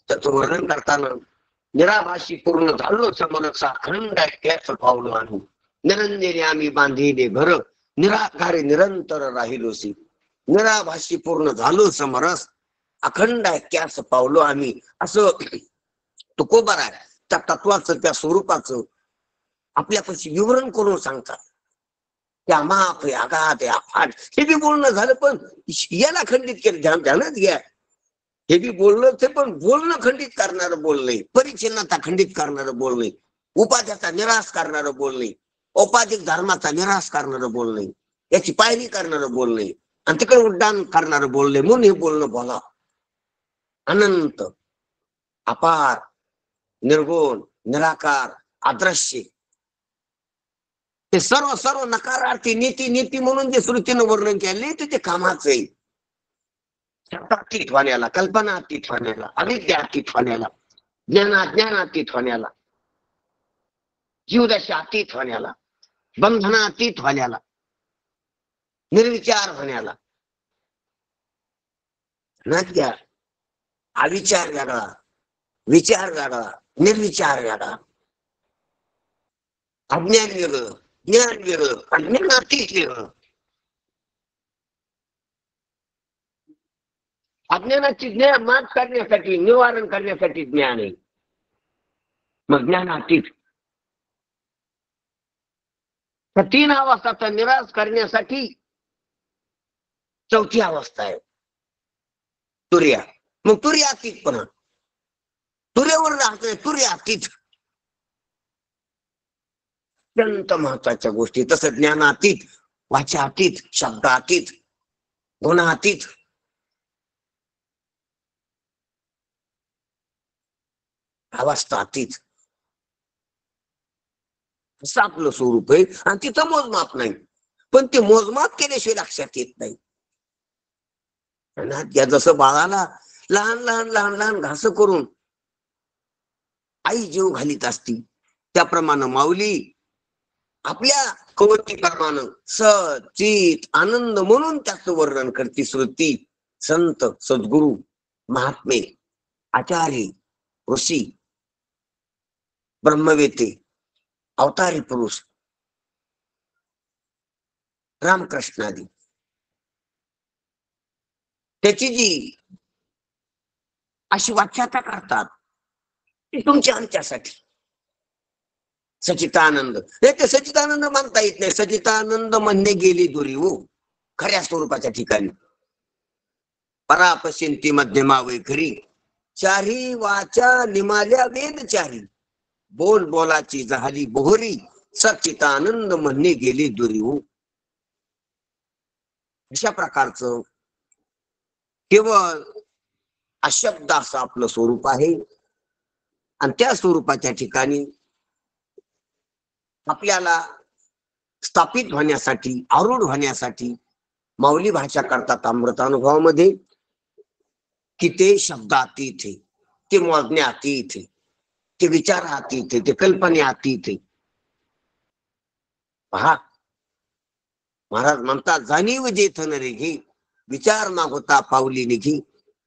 त्याचं वर्णन करताना निराभाशी पूर्ण झालो समरसा, अखंड ऐक्याचं पावलो आणू, निरंजने आम्ही बांधिले घर, निराकारे निरंतर राहिलोसी. निराभाशी पूर्ण झालो समरस, अखंड ऐक्याचं पावलो आम्ही. असं तुकोबार आहे त्या तत्वाचं, त्या स्वरूपाचं आपल्यापाशी विवरण करून सांगतात. त्या माप आहे, आघात आहे, अफाट, हे बी बोलणं झालं. पण याला खंडित केलं, ध्यानात घ्या. हे बी बोलणंच आहे, पण बोलणं खंडित करणारं बोलणे, परिच्छिन्नता खंडित करणारं बोलणे, उपाध्याचा निराश करणारं बोलणे, औपाधिक धर्माचा निराश करणारं बोलणे, याची पायरी करणारं बोलणे आणि तिकडे उड्डाण करणारं बोलणे, म्हणून हे बोलणं बोला. अनंत, अपार, निर्गुण, निराकार, अदृश्य, ते सर्व सर्व नकारार्थी नीती नीती म्हणून जे श्रुतीनं वर्णन केले ते कामाचं आहे. शब्दातीत होण्याला, कल्पनातीत होण्याला, अविद्यातीत होण्याला, ज्ञानातीत होण्याला, जीवदशातीत होण्याला, बंधनातीत होण्याला, निर्विचार होण्याला. ना अविचार वेगळा, विचार वेगळा, निर्विचार वेगळा, अज्ञान वेगळं, ज्ञान वेगळं, अज्ञानातीत वेगळं. अज्ञानाची ज्ञान मात करण्यासाठी, निवारण करण्यासाठी ज्ञान आहे. मग ज्ञानातीत त्या 3 अवस्थाचा निराश करण्यासाठी 4थी अवस्था आहे तुर्या. मग तुर्यातीतपणा, तुर्यावर राहतोय, तुर्यातीत अत्यंत महत्वाच्या गोष्टी. तसं ज्ञानातीत, वाचातीत, शब्दातीत, गुणातीत, अवस्थातीत असं आपलं स्वरूप आहे. आणि तिथं मोजमाप नाही, पण ते मोजमाप केल्याशिवाय लक्षात येत नाही. जसं बाळाला लहान लहान लहान लहान घास करून आई जीव घालीत असती, त्याप्रमाणे माऊली आपल्या कवचिप्रमाणे सत चित आनंद म्हणून त्याचं वर्णन करते श्रुती. संत, सद्गुरु, महात्मे, आचार्य, ऋषी, ब्रह्मवेते, अवतारी पुरुष, रामकृष्णादी, त्याची जी अशी व्याख्याता करतात ती तुमच्या आमच्यासाठी. सचितानंद, हे ते सचितानंद मानता येत नाही. सचितानंद म्हणणे गेली दुरी हो खऱ्या स्वरूपाच्या ठिकाणी. परापशिंती मध्यमा वैखरी, चारी वाचा निमाल्या वेद चारी, बोल बोलाची झाली बोहरी, सचितानंद म्हणणे गेली दुरी हो. अशा प्रकारचं केवळ अशब्द असं आपलं स्वरूप आहे. आणि त्या स्वरूपाच्या ठिकाणी आपल्याला स्थापित होण्यासाठी, आरूढ होण्यासाठी माऊली भाषा करतात अमृतानुभवामध्ये की ते शब्दातीत आहे, ते मोजण्यातीत आहे, ते विचारातीत आहे, ते कल्पनेतीत आहे. पहा, महाराज म्हणतात, जाणीव जेथ नरे घे, विचार मागोता पावली निघी,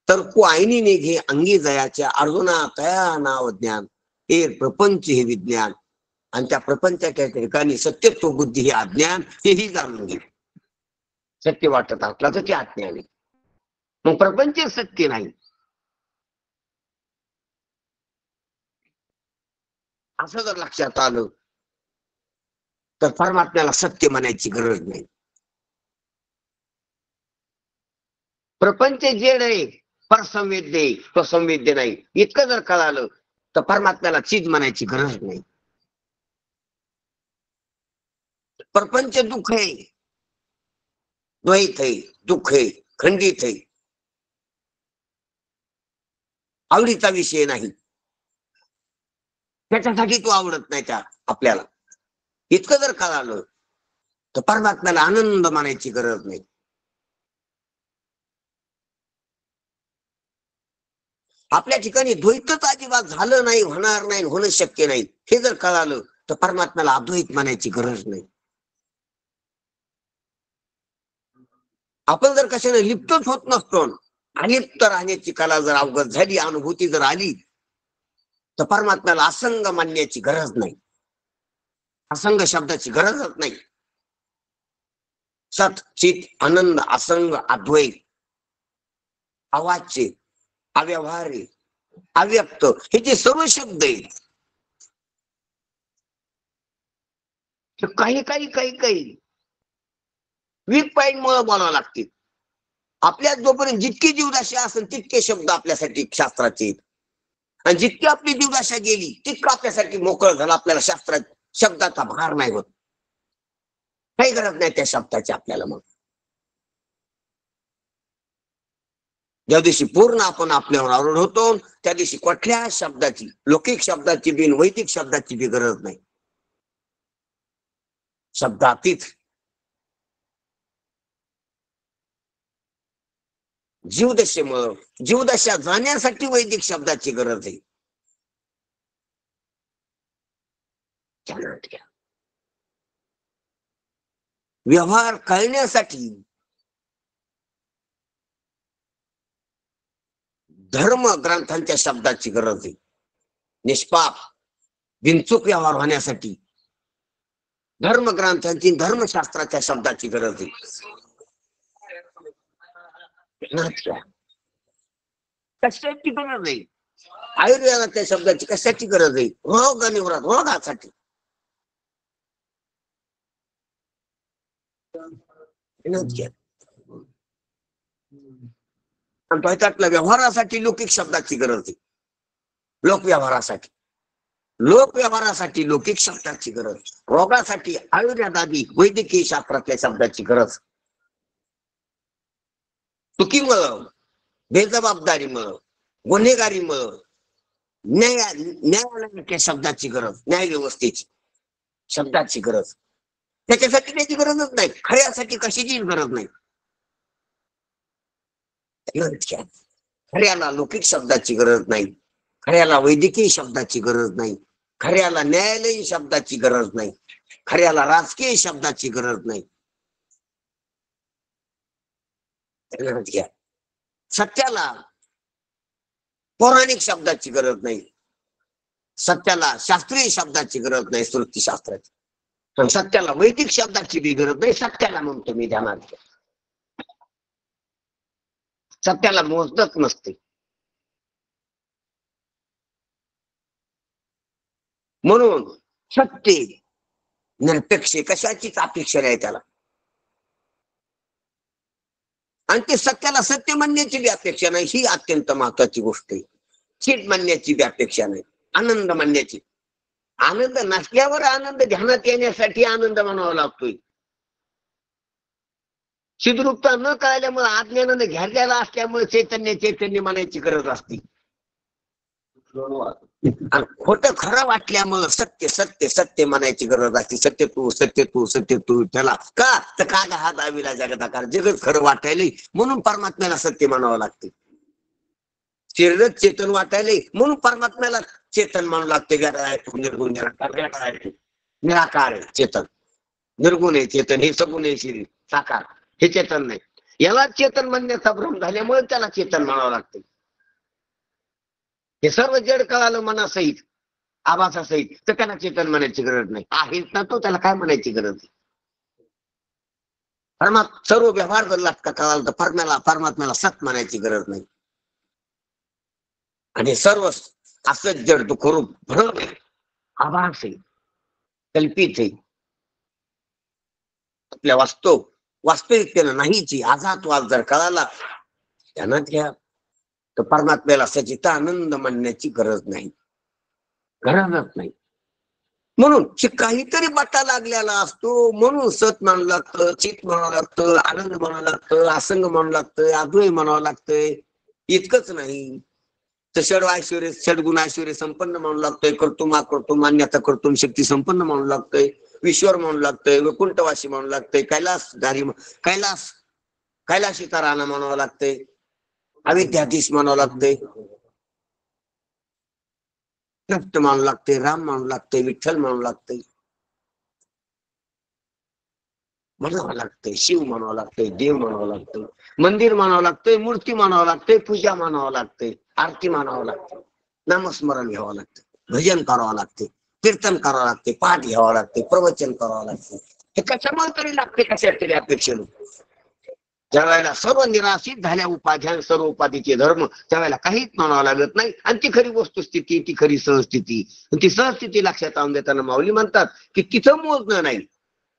तर को आईनी निघे अंगी जयाच्या, अर्जुना तया नाव ज्ञान, हे प्रपंच हे विज्ञान. आणि त्या प्रपंचाच्या ठिकाणी सत्यत्व बुद्धी हे अज्ञान, हेही जाणून घे. सत्य वाटत असला तर ते अज्ञान आहे. मग प्रपंच सत्य नाही असं जर लक्षात आलं तर परमात्म्याला सत्य म्हणायची गरज नाही. प्रपंच जेड आहे, परसंवेद्य आहे, तो संवेद्य नाही, इतकं जर कळालं तर परमात्म्याला चीज म्हणायची गरज नाही. प्रपंच दुःख आहे, द्वैत आहे, दुःख आहे, खंडित आहे, आवडीचा विषय नाही, त्याच्यासाठी तो आवडत नाही त्या आपल्याला. इतकं जर कळालं तर परमात्म्याला आनंद मानायची गरज नाही. आपल्या ठिकाणी द्वैतच अजिबात झालं नाही, होणार नाही, होणं शक्य नाही, हे जर कळालं तर परमात्म्याला अद्वैत मानायची गरज नाही. आपण जर कशाने लिप्तच होत नसतो, अलिप्त राहण्याची कला जर अवगत झाली, अनुभूती जर आली, तर परमात्म्याला असंग मानण्याची गरज नाही, असंग शब्दाची गरजच नाही. सत चित आनंद असंग अद्वैत, अवाच्य, अव्यवहार्य, अव्यक्त, हे जे सर्व शब्द आहेत काही काही काही काही वीक पॉइंट मुळे बोलावं लागतील. आपल्या जोपर्यंत जितकी जीवदशा असेल तितके शब्द आपल्यासाठी शास्त्राचे आहेत. आणि जितकी आपली जीवदशा गेली तितकं आपल्यासाठी मोकळं झालं. आपल्याला शास्त्रात शब्दाचा भार नाही होत, काही गरज नाही त्या शब्दाची आपल्याला. मग ज्या दिवशी पूर्ण आपण आपल्यावर आरूढ होतो त्या दिवशी कुठल्या शब्दाची, लौकिक शब्दाची बिन वैदिक शब्दाची बी गरज नाही. शब्दातीत जीवदशेमुळं, जीवदशा जाण्यासाठी वैदिक शब्दाची गरज आहे. व्यवहार कळण्यासाठी धर्म ग्रंथांच्या शब्दाची गरज आहे. निष्पाप बिनचूक व्यवहार होण्यासाठी धर्म ग्रंथांची, धर्मशास्त्राच्या शब्दाची गरज आहे. कशाची गरज आहे? आयुर्वेदाच्या शब्दाची कशाची गरज आहे? रोग आणि रोगासाठी. त्यातल्या व्यवहारासाठी लौकिक शब्दाची गरज आहे. लोकव्यवहारासाठी, लोकव्यवहारासाठी लौकिक शब्दाची गरज. रोगासाठी आयुर्वेदादी वैद्यकीय शास्त्रातल्या शब्दाची गरज. चुकीमुळं, बेजबाबदारीमुळं, गुन्हेगारीमुळं न्यायालयाच्या शब्दाची गरज, न्याय व्यवस्थेची शब्दाची गरज. त्याच्यासाठी त्याची गरजच नाही. खऱ्यासाठी कशाचीच गरज नाही. खऱ्याला लौकिक शब्दाची गरज नाही, खऱ्याला वैद्यकीय शब्दाची गरज नाही, खऱ्याला न्यायालयीन शब्दाची गरज नाही, खऱ्याला राजकीय शब्दाची गरज नाही. सत्याला पौराणिक शब्दाची गरज नाही, सत्याला शास्त्रीय शब्दाची गरज नाही, श्रुतीशास्त्राची. पण सत्याला वैदिक शब्दाची बी गरज नाही. सत्याला म्हणतो मी ध्यानात घ्या. सत्याला मोजदच नसते. म्हणून सत्य निरपेक्ष, कशाचीच अपेक्षा नाही त्याला. आणि ते सत्याला सत्य म्हणण्याची बी अपेक्षा नाही. ही अत्यंत महत्वाची गोष्ट आहे. चित म्हणण्याची बी अपेक्षा नाही, आनंद म्हणण्याची. आनंद नसल्यावर आनंद ध्यानात येण्यासाठी आनंद म्हणावा लागतोय. चिद्रूपता न कळल्यामुळे आज्ञानानं घेरलेला असल्यामुळे चैतन्य चैतन्य म्हणायची गरज असते. आणि खोटं खरं वाटल्यामुळं सत्य सत्य सत्य म्हणायची गरज असते. सत्य तू सत्य तू सत्य तू. त्याला का तर का हा दावीला जगदाकार जगत खरं वाटायले म्हणून परमात्म्याला सत्य म्हणावं लागते. शरीरच चेतन वाटायले म्हणून परमात्म्याला चेतन म्हणू लागते. निर्गुण निराकार आहे चेतन, निर्गुण आहे चेतन, हे सगुण आहे शरीर साकार, हे चेतन नाही. याला चेतन म्हणण्याचा भ्रम झाल्यामुळे त्याला चेतन म्हणावं लागते. हे सर्व जड कळालं मनासहित, आभासासहित, तर त्याला चेतन म्हणायची गरज नाही. आहेच ना तो, त्याला काय म्हणायची गरज नाही. सर्व व्यवहार जर लटका कळाला तर परमात्म्याला सत म्हणायची गरज नाही. आणि सर्व असंच जड दुःखरूप भ्रम आहे, आभास आहे, कल्पित आहे, आपल्या वास्तविकतेनं नाहीची आझादवाद जर कळाला ध्यानात घ्या तर परमात्म्याला सचित आनंद म्हणण्याची गरज नाही, गरजच नाही. म्हणून काहीतरी बटा लागलेला असतो म्हणून सत म्हणावं लागतं, चित म्हणावं लागतं, आनंद म्हणावं लागतं, आसंग म्हणावं लागतं, अद्वय म्हणावं लागतंय. इतकंच नाही तर षड ऐश्वर्य षडगुण ऐश्वर्य संपन्न म्हणू लागतोय, कर्तुम अकर्तुम मान्यता कर्तुम शक्ती संपन्न म्हणू लागतोय, ईश्वर म्हणू लागतोय, वैकुंठवासी म्हणू लागतोय, कैलाशी राणा म्हणावं लागतंय, अविद्याधीश म्हणावं लागतंय, कृष्ण म्हणू लागतंय, राम म्हणू लागतंय, विठ्ठल म्हणू लागतंय, म्हणावं लागतंय, शिव म्हणावं लागतंय, देव म्हणावं लागतंय, मंदिर म्हणावं लागतंय, मूर्ती म्हणावं लागतंय, पूजा म्हणावं लागतंय, आरती म्हणावं लागतं, नामस्मरण घ्यावं लागतं, भजन करावं लागते, कीर्तन करावं लागते, पाठ घ्यावं लागते, प्रवचन करावं लागते. हे कशामुळे तरी लागते, कशा तरी अपेक्षेनं. ज्या वेळेला सर्व निराशित झाल्या उपाध्या सर्व उपाधीचे धर्म त्यावेळेला काहीच म्हणावं लागत नाही. आणि ती खरी वस्तुस्थिती, ती खरी सहस्थिती. ती सहस्थिती लक्षात आणून देताना माऊली म्हणतात की तिथं मोजणं नाही,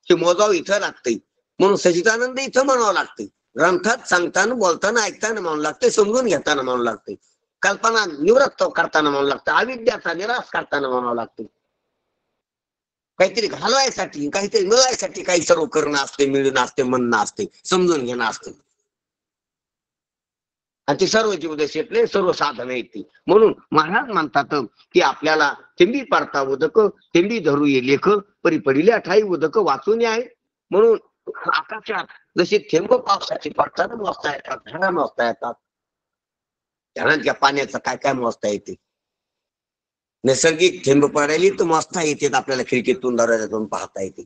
ते मोजावं इथं लागतंय. म्हणून सचिदानंद इथं म्हणावं लागतंय. ग्रंथात सांगताना बोलताना ऐकताना म्हणून लागते, समजून घेताना म्हणून लागते, कल्पना निवृत्त करताना म्हणून लागतं, अविद्याचा निराश करताना म्हणावं लागते. काहीतरी घालवायसाठी, काहीतरी मिळवायसाठी काही सर्व करणं असते, मिळणं असते, म्हणणं असते, समजून घेणं असते. आणि ते सर्व जीवदशेतले सर्व साधन येते. म्हणून महाराज म्हणतात की आपल्याला थेंबी पारता उदक, थेंबी धरू ये लेख, परी पडिल्या ठाई उदक वाचून आहे. म्हणून आकाशात जसे थेंब पावसाचे पडताना मोजता येतात, झाडा मोजता येतात, झाडांच्या पाण्याचं काय काय मोजता येते. नैसर्गिक थेंब पडायली तर मोजता येते, आपल्याला खिडकीतून दरवाजातून पाहता येते.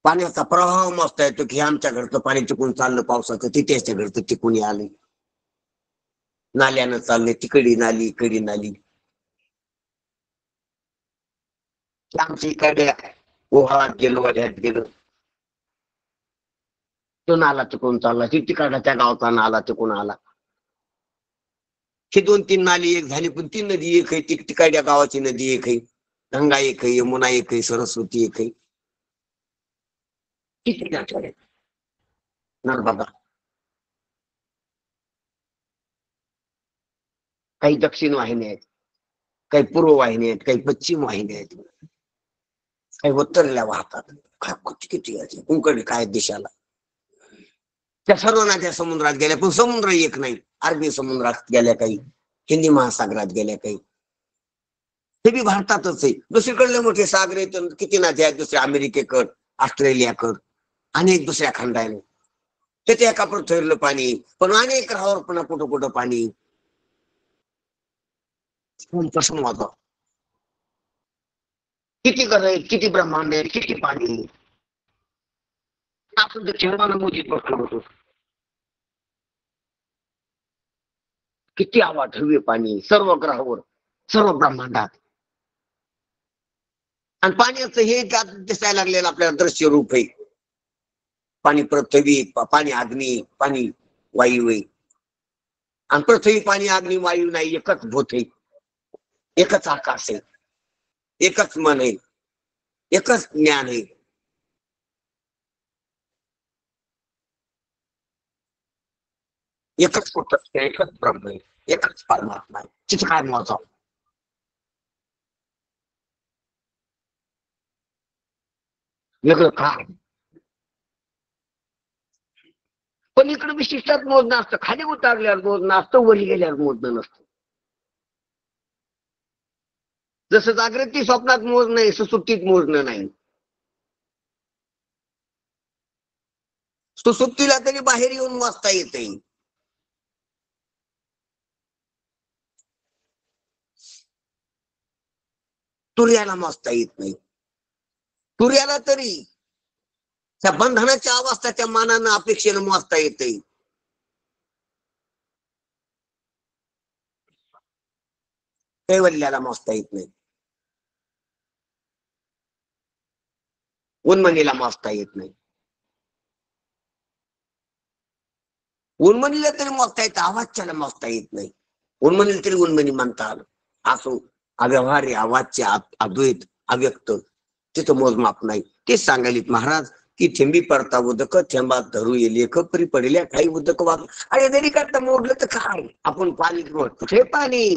पाण्याचा प्रवाह मोजता येतो की आमच्या घरचं पाणी टिकून चाललं पावसाचं, तिथेच्या घरचं टिकून आले, नाल्यानं चालले, तिकडी नाली इकडी नाली, आमच्या इकडे ओहाळात गेलो, वड्यात गेलो, तो नाला टिकून चालला, तिकडच्या गावचा नाला टिकून आला. ही 2-3 नाली एक झाली, पण ती नदी एक आहे, तिकडच्या गावाची नदी एक आहे, गंगा एक आहे, यमुना एक आहे, सरस्वती एक आहे. किती नर्मदा, काही दक्षिण वाहिनी आहेत, काही पूर्व वाहिनी आहेत, काही पश्चिम वाहिनी आहेत, काही उत्तरेला वाहतात, किती कुंकडी काय दिशाला. त्या सर्व नद्या समुद्रात गेल्या, पण समुद्र एक नाही. अरबी समुद्रात गेल्या काही, हिंदी महासागरात गेल्या काही, ते बी भारतातच आहे. दुसरीकडले मोठे सागर आहेत, किती नद्या आहेत, दुसऱ्या अमेरिकेकड, ऑस्ट्रेलियाकड, अनेक दुसऱ्या खंडाने. त्याचे एका पृथ्वीवरलं पाणी, पण अनेक ग्रहावर पुन्हा कुठं कुठं पाणी. कसं वाचा, किती ग्रह आहेत, किती ब्रह्मांड आहेत, किती पाणी. आपण तर मोजित होतो, किती आवाज हवे पाणी सर्व ग्रहावर, सर्व ब्रह्मांडात. आणि पाण्याचं हे दिसायला लागलेलं आपल्याला दृश्य रूप आहे. पाणी पृथ्वी, पाणी अग्नी, पाणी वायू आहे. आणि पृथ्वी, पाणी, अग्नी, वायू नाही, एकच भूत आहे, एकच आकाश आहे, एकच मन आहे, एकच ज्ञान आहे. एकच कुठं, एकच ब्रह्म आहे, एकच परमात्मा आहे. तिथे काय मोजा, वेगळं काय. पण इकडे विशिष्टात मोजणं असतं, खाली उतारल्यावर मोजणं असतं, वरी गेल्यावर मोजणं नसतं. जसं जागृती स्वप्नात मोजणं नाही, सुसुप्तीत मोजणं नाही. सुसुप्तीला तरी बाहेर येऊन वाचता येते. तुर्याला मोजता येत नाही. तुर्याला तरी त्या बंधनाच्या अवस्थाच्या मानानं अपेक्षेनं मोजता येते. कैवल्याला मोजता येत नाही, उन्मनीला मोजता येत नाही. उन्मनीला तरी मोजता येतं, आवाजच्याला मोजता येत नाही. उन्मनीला तरी उन्मनी म्हणता आलं, असो अव्यवहार्य, आवाजचे अद्वैत, अव्यक्त, तिथं मोजमाप नाही. तेच सांगायलीत महाराज की थेंबी पडता उदक, थेंबात धरू ये लेख, परी पडल्या काही उदक वाग. अरे जरी करता मोडलं तर काय, आपण पाणी कुठे पाणी,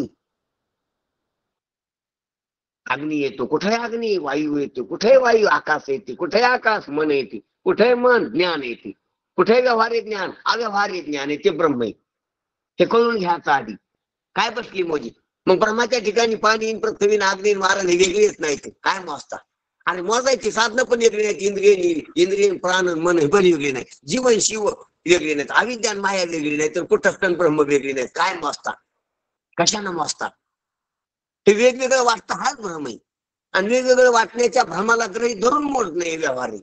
अग्नी येतो कुठे अग्नी, वायू येतो कुठे वायू, आकाश येते कुठे आकाश, मन येते कुठे मन, ज्ञान येते कुठे, व्यवहार्य ज्ञान, अव्यवहार्य ज्ञान येते ब्रह्म. हे कळून घ्यायचं आधी. काय बसली मोजी, मग ब्रह्माच्या ठिकाणी पाणी, पृथ्वी, अग्नी, वारा हे वेगळेच नाही, ते काय मोजता. आणि मोजायची साधनं पण वेगळी नाहीत. इंद्रिय प्राण मन हे पण वेगळे नाही, जीवन शिव वेगळे नाहीत, अविद्यान माया वेगळी नाही, तर कुठं ब्रह्म वेगळी नाहीत. काय मोजता, कशानं मोजता. हे वेगवेगळं वाटतं, हाच भ्रम आहे. आणि वेगवेगळं वाटण्याच्या भ्रमाला ग्रही धरून मोजणं हे व्यवहार आहे.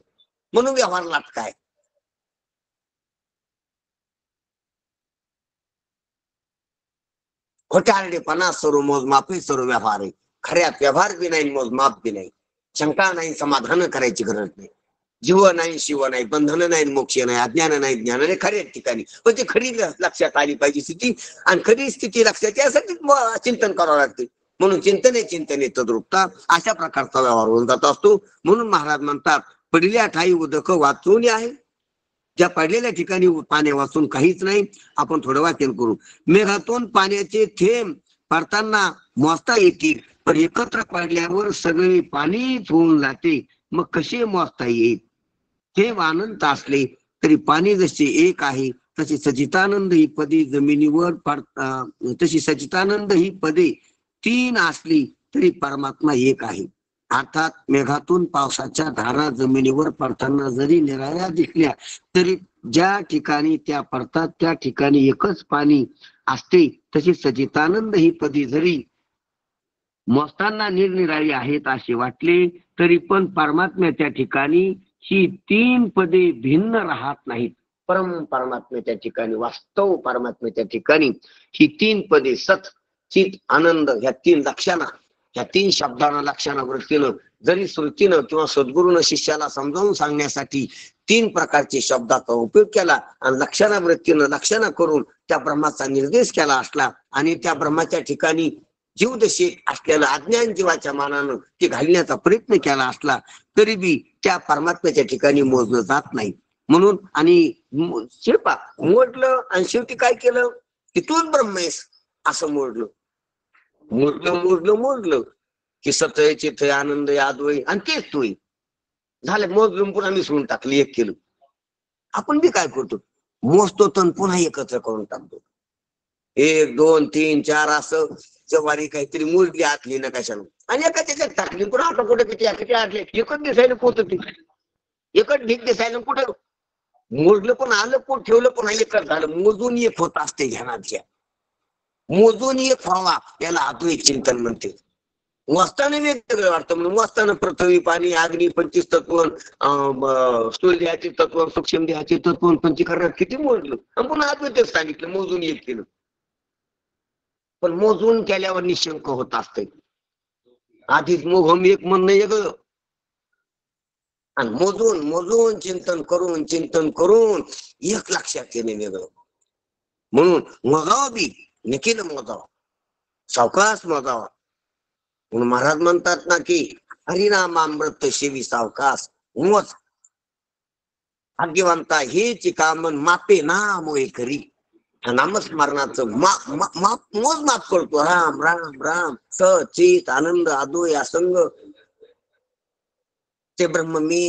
म्हणून व्यवहारला काय, खोटारडेपणा सर्व मोजमाप आहे, सर्व व्यवहार आहे. खऱ्यात व्यवहार बी नाही, मोजमाप बी नाही, शंका नाही, समाधान करायची गरज नाही. जीव नाही, शिव नाही, बंधन नाही, मोक्ष नाही, अज्ञान नाही, ज्ञान नाही, खऱ्या ठिकाणी. पण ते खरी लक्षात आली पाहिजे स्थिती, आणि खरी स्थिती लक्षात यासाठी चिंतन करावं लागते. म्हणून चिंतने तद्रूपता, अशा प्रकारचा व्यवहार होऊन जात असतो. म्हणून महाराज म्हणतात, पडल्या ठाई उदक वाचून आहे. ज्या पडलेल्या ठिकाणी पाणी वाचून काहीच नाही. आपण थोडं वाचन करू. मेघातून पाण्याचे थेंब पडताना मोजता येतील, पण एकत्र पडल्यावर सगळे पाणीच होऊन जाते. मग कसे मोजता येईल? थेंब अनंत असले तरी पाणी जसे एक आहे, तशी सचितानंद ही पदे जमिनीवर तशी सचितानंद ही पदे 3 असली तरी परमात्मा एक आहे. अर्थात मेघातून पावसाच्या धारा जमिनीवर पडताना जरी निराळ्या दिसल्या तरी ज्या ठिकाणी त्या पडतात त्या ठिकाणी एकच पाणी असते. तशी सचितानंद ही पदे जरी मोजताना निरनिराळी आहेत असे वाटले तरी पण परमात्म्याच्या ठिकाणी ही 3 पदे भिन्न राहत नाहीत. परमात्म्याच्या ठिकाणी, वास्तव परमात्म्याच्या ठिकाणी ही 3 पदे सत चित आनंद ह्या 3 लक्षणा, ह्या 3 शब्दांना लक्षणा वृत्तीनं जरी श्रुतीनं किंवा सद्गुरूनं शिष्याला समजावून सांगण्यासाठी 3 प्रकारचे शब्दाचा उपयोग केला आणि लक्षणा वृत्तीनं लक्षणा करून त्या ब्रह्माचा निर्देश केला असला आणि त्या ब्रह्माच्या ठिकाणी जीवदशे असलेलं अज्ञान जीवाच्या मानानं ते घालण्याचा प्रयत्न केला असला तरी बी त्या परमात्म्याच्या ठिकाणी मोजलं जात नाही. म्हणून आणि शिल्पा मोडलं आणि शेवटी काय केलं की तूच ब्रह्म आहेस असं मोडलं की सतय चितय आनंद यादवय आणि तेच तू झालं. मोजलं पुन्हा मिसळून टाकलं, एक केलं. आपण बी काय करतो, मोजतो तर पुन्हा एकत्र करून टाकतो. 1 2 3 4 असं जवारी काहीतरी मोजली आतली ना कशानं आणि एका त्याच्यात टाकली. पुन्हा आता कुठे किती आटले एकच दिसायला पोत होती, एकच ढीक दिसायला कुठं मोजलं पण आलं पोट ठेवलं पुन्हा एकच झालं. मोजून एक होत असते ध्यानाच्या, मोजून एक व्हावा याला अद्वैत चिंतन म्हणते. वाचताना वेगवेगळं वाटतं. म्हणून वाचताना पृथ्वी पाणी अग्नी 25 तत्व, स्थूल देहाचे तत्व, सूक्ष्म देहाचे तत्व, पंचीकरणात किती मोजलं आणि पुन्हा अद्वैतच सांगितलं, मोजून एक केलं. पण मोजून केल्यावर निशंक होत असते. आधीच मोहम एक म्हणणं वेगळं आणि मोजून चिंतन करून एक लक्षात येणे वेगळं. म्हणून मोजावं बी निखिल मोजावं, सावकाश मोजावा. म्हणून महाराज म्हणतात ना की हरिनाम अमृत सेवी सावकाश मोज. भाग्यवंता हेच कामन मापे नाम करी. नामस्मरणाचं मोजमाप करतो. राम राम राम सचित आनंद अद्वय असंग ते ब्रह्म मी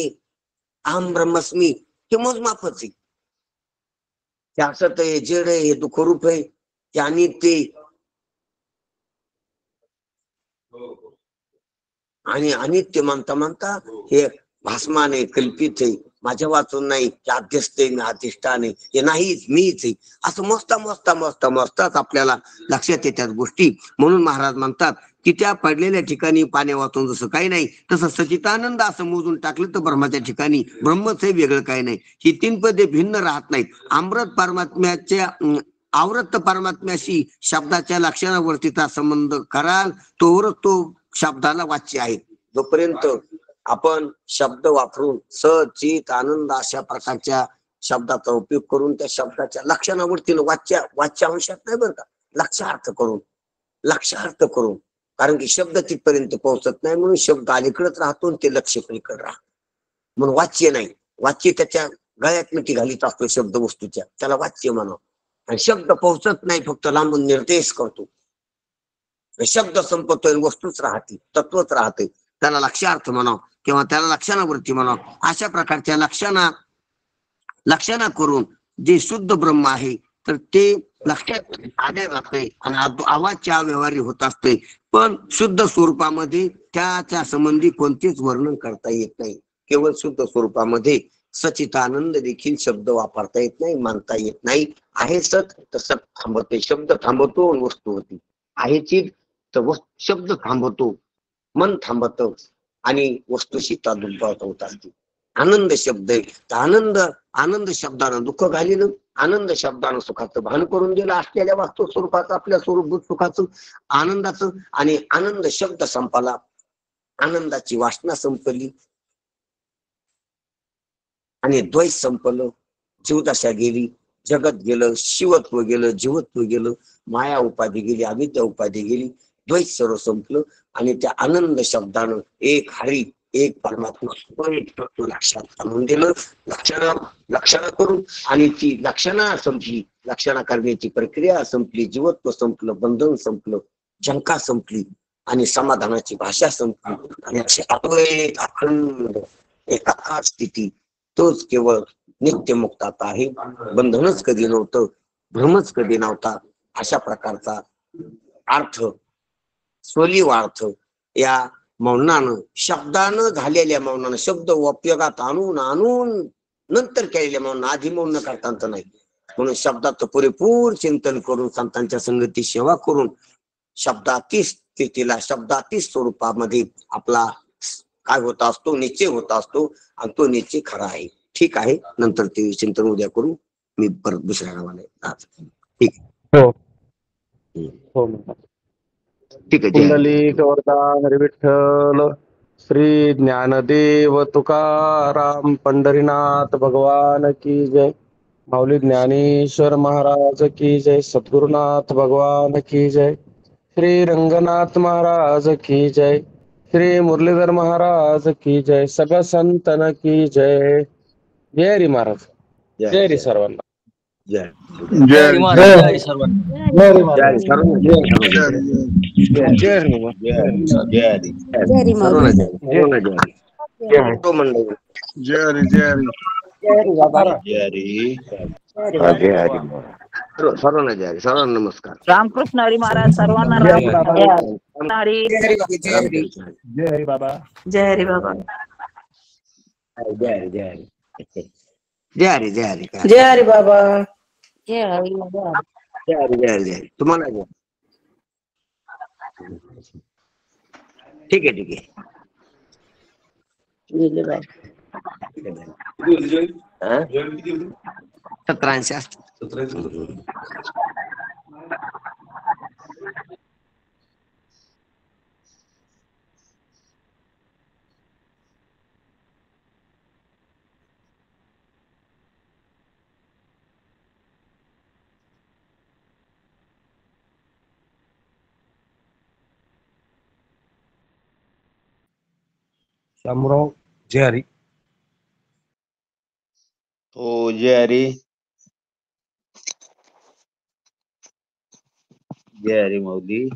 अहम ब्रह्मस्मी हे मोजमापच आहे. ते असत आहे, जड आहे, हे दुःखरूप आहे, ते अनित्य आणि अनित्य म्हणता हे भासमान आहे, कल्पित आहे, माझ्या वाचून नाही, हे अध्यस्त आहे, मी अधिष्ठान आहे, हे नाहीच मीच आहे असं मोजताच आपल्याला लक्षात येतात गोष्टी. म्हणून महाराज म्हणतात की त्या पडलेल्या ठिकाणी पाण्या वाचून जसं काही नाही तसं सचितानंद असं मोजून टाकलं तर ब्रह्माच्या ठिकाणी ब्रह्मच हे वेगळं काही नाही. ही 3 पदे भिन्न राहत नाहीत. अमृत परमात्म्याच्या आवृत्त परमात्म्याशी शब्दाच्या लक्षणावरतीचा संबंध कराल तोवर तो शब्दाला वाच्य आहे. जोपर्यंत आपण शब्द वापरून सचित आनंद अशा प्रकारच्या शब्दाचा उपयोग करून त्या शब्दाच्या लक्षणावरती वाच्य अंशात नाही बरं का, लक्षार्थ करून कारण की शब्द तिथपर्यंत पोहोचत नाही म्हणून शब्द अलीकडेच राहतो ते लक्ष पलीकडे राहतो. म्हणून वाच्य नाही, वाच्य त्याच्या गळ्यात मिठी घालीत असतो शब्द वस्तूच्या, त्याला वाच्य म्हणावं. आणि शब्द पोहोचत नाही, फक्त लांबून निर्देश करतो. शब्द संपतोय, वस्तूच राहते, तत्वच राहते, त्याला लक्षार्थ म्हणावं किंवा त्याला लक्षणावृत्ती म्हणावं. अशा प्रकारच्या लक्षणा करून जे शुद्ध ब्रह्म आहे तर ते लक्षात आल्या जाते आणि आवाजच्या व्यवहारी होत असते. पण शुद्ध स्वरूपामध्ये त्याच्या संबंधी कोणतेच वर्णन करता येत नाही. केवळ शुद्ध स्वरूपामध्ये सचितानंद देखील शब्द वापरता येत नाही, मानता येत नाही. आहे सत तर सत थांबते, शब्द थांबतो, वस्तू होती. आहे चित तर शब्द थांबतो, मन थांबत आणि वस्तूशी तादुर्भाव होत असते. आनंद शब्द आहे तर आनंद शब्दानं दुःख घालीनं, आनंद शब्दानं सुखाचं भान करून दिलं असलेल्या वास्तव स्वरूपाचं, आपल्या स्वरूपभूत सुखाचं, आनंदाचं. आणि आनंद शब्द संपला, आनंदाची वासना संपली आणि द्वैत संपलं, जीवदशा गेली, जगत गेलं, शिवत्व गेलं, जीवत्व गेलं, माया उपाधी गेली, अविद्या उपाधी गेली, द्वैत सर्व संपलं आणि त्या आनंद शब्दानं एक हरी एक परमात्मा तो एक तत्व लक्षात आणून दिलं. लक्षणं करून आणि ती लक्षणं संपली, लक्षणं करण्याची प्रक्रिया संपली, जीवत्व संपलं, बंधन संपलं, शंका संपली आणि समाधानाची भाषा संपली आणि अशी अद्वैत अखंड एकाकार स्थिती, तोच केवळ नित्यमुक्ताता आहे. बंधनच कधी नव्हतं, भ्रमच कधी नव्हता. अशा प्रकारचा अर्थ, स्वलीव अर्थ या मौनानं, शब्दानं झालेल्या मौनानं, शब्द उपयोगात आणून आणून नंतर केलेल्या मौन, आधी मौन करताना नाही. म्हणून शब्दाचं पुरेपूर चिंतन करून संतांच्या संगती सेवा करून शब्दातीत स्थितीला, शब्दातीत स्वरूपामध्ये आपला काय होत असतो, निश्चय होत असतो आणि तो निश्चय खरा आहे. ठीक आहे, नंतर ते चिंतन उद्या करू. मी परत दुसऱ्या गावाला ठीक हो आहे. हो. ठीक आहे. पुंडलिक वरदान हरी विठ्ठल. श्री ज्ञानदेव तुकाराम पंढरीनाथ भगवान की जय. माऊली ज्ञानेश्वर महाराज की जय. सद्गुरुनाथ भगवान की जय. श्री रंगनाथ महाराज की जय. श्री मुरलीधर महाराज की जय. सगळ्या संतन की जय. जय हरी महाराज. जय हरी सर्वांना. जय जय हरी महाराज, जय हरी सर्वांना. जय हरी जय महाराज. सर्वांना जय हरी बाबा. जय हरी. सर्वांना जय. तो मंडळी जय हरी, जय हरी. जय हरी. जय हरी. सर्वांना जय हरी. सर्वांना नमस्कार. रामकृष्ण हरी महाराज सर्वांना जय हरी बाबा. राम हरी. जय हरी बाबा. जय हरी बाबा. जय हरी. जय हरी. जय हरी. जय हरी. जय हरी बाबा. जय हरी बाबा. जय हरी. जय हरी. जय हरी. तुम्हाला जय. ठीक आहे. ठीक आहे. हा? 1780 असतात. शामराव जय हरी. हो, जय हरी. जय हरी माऊली.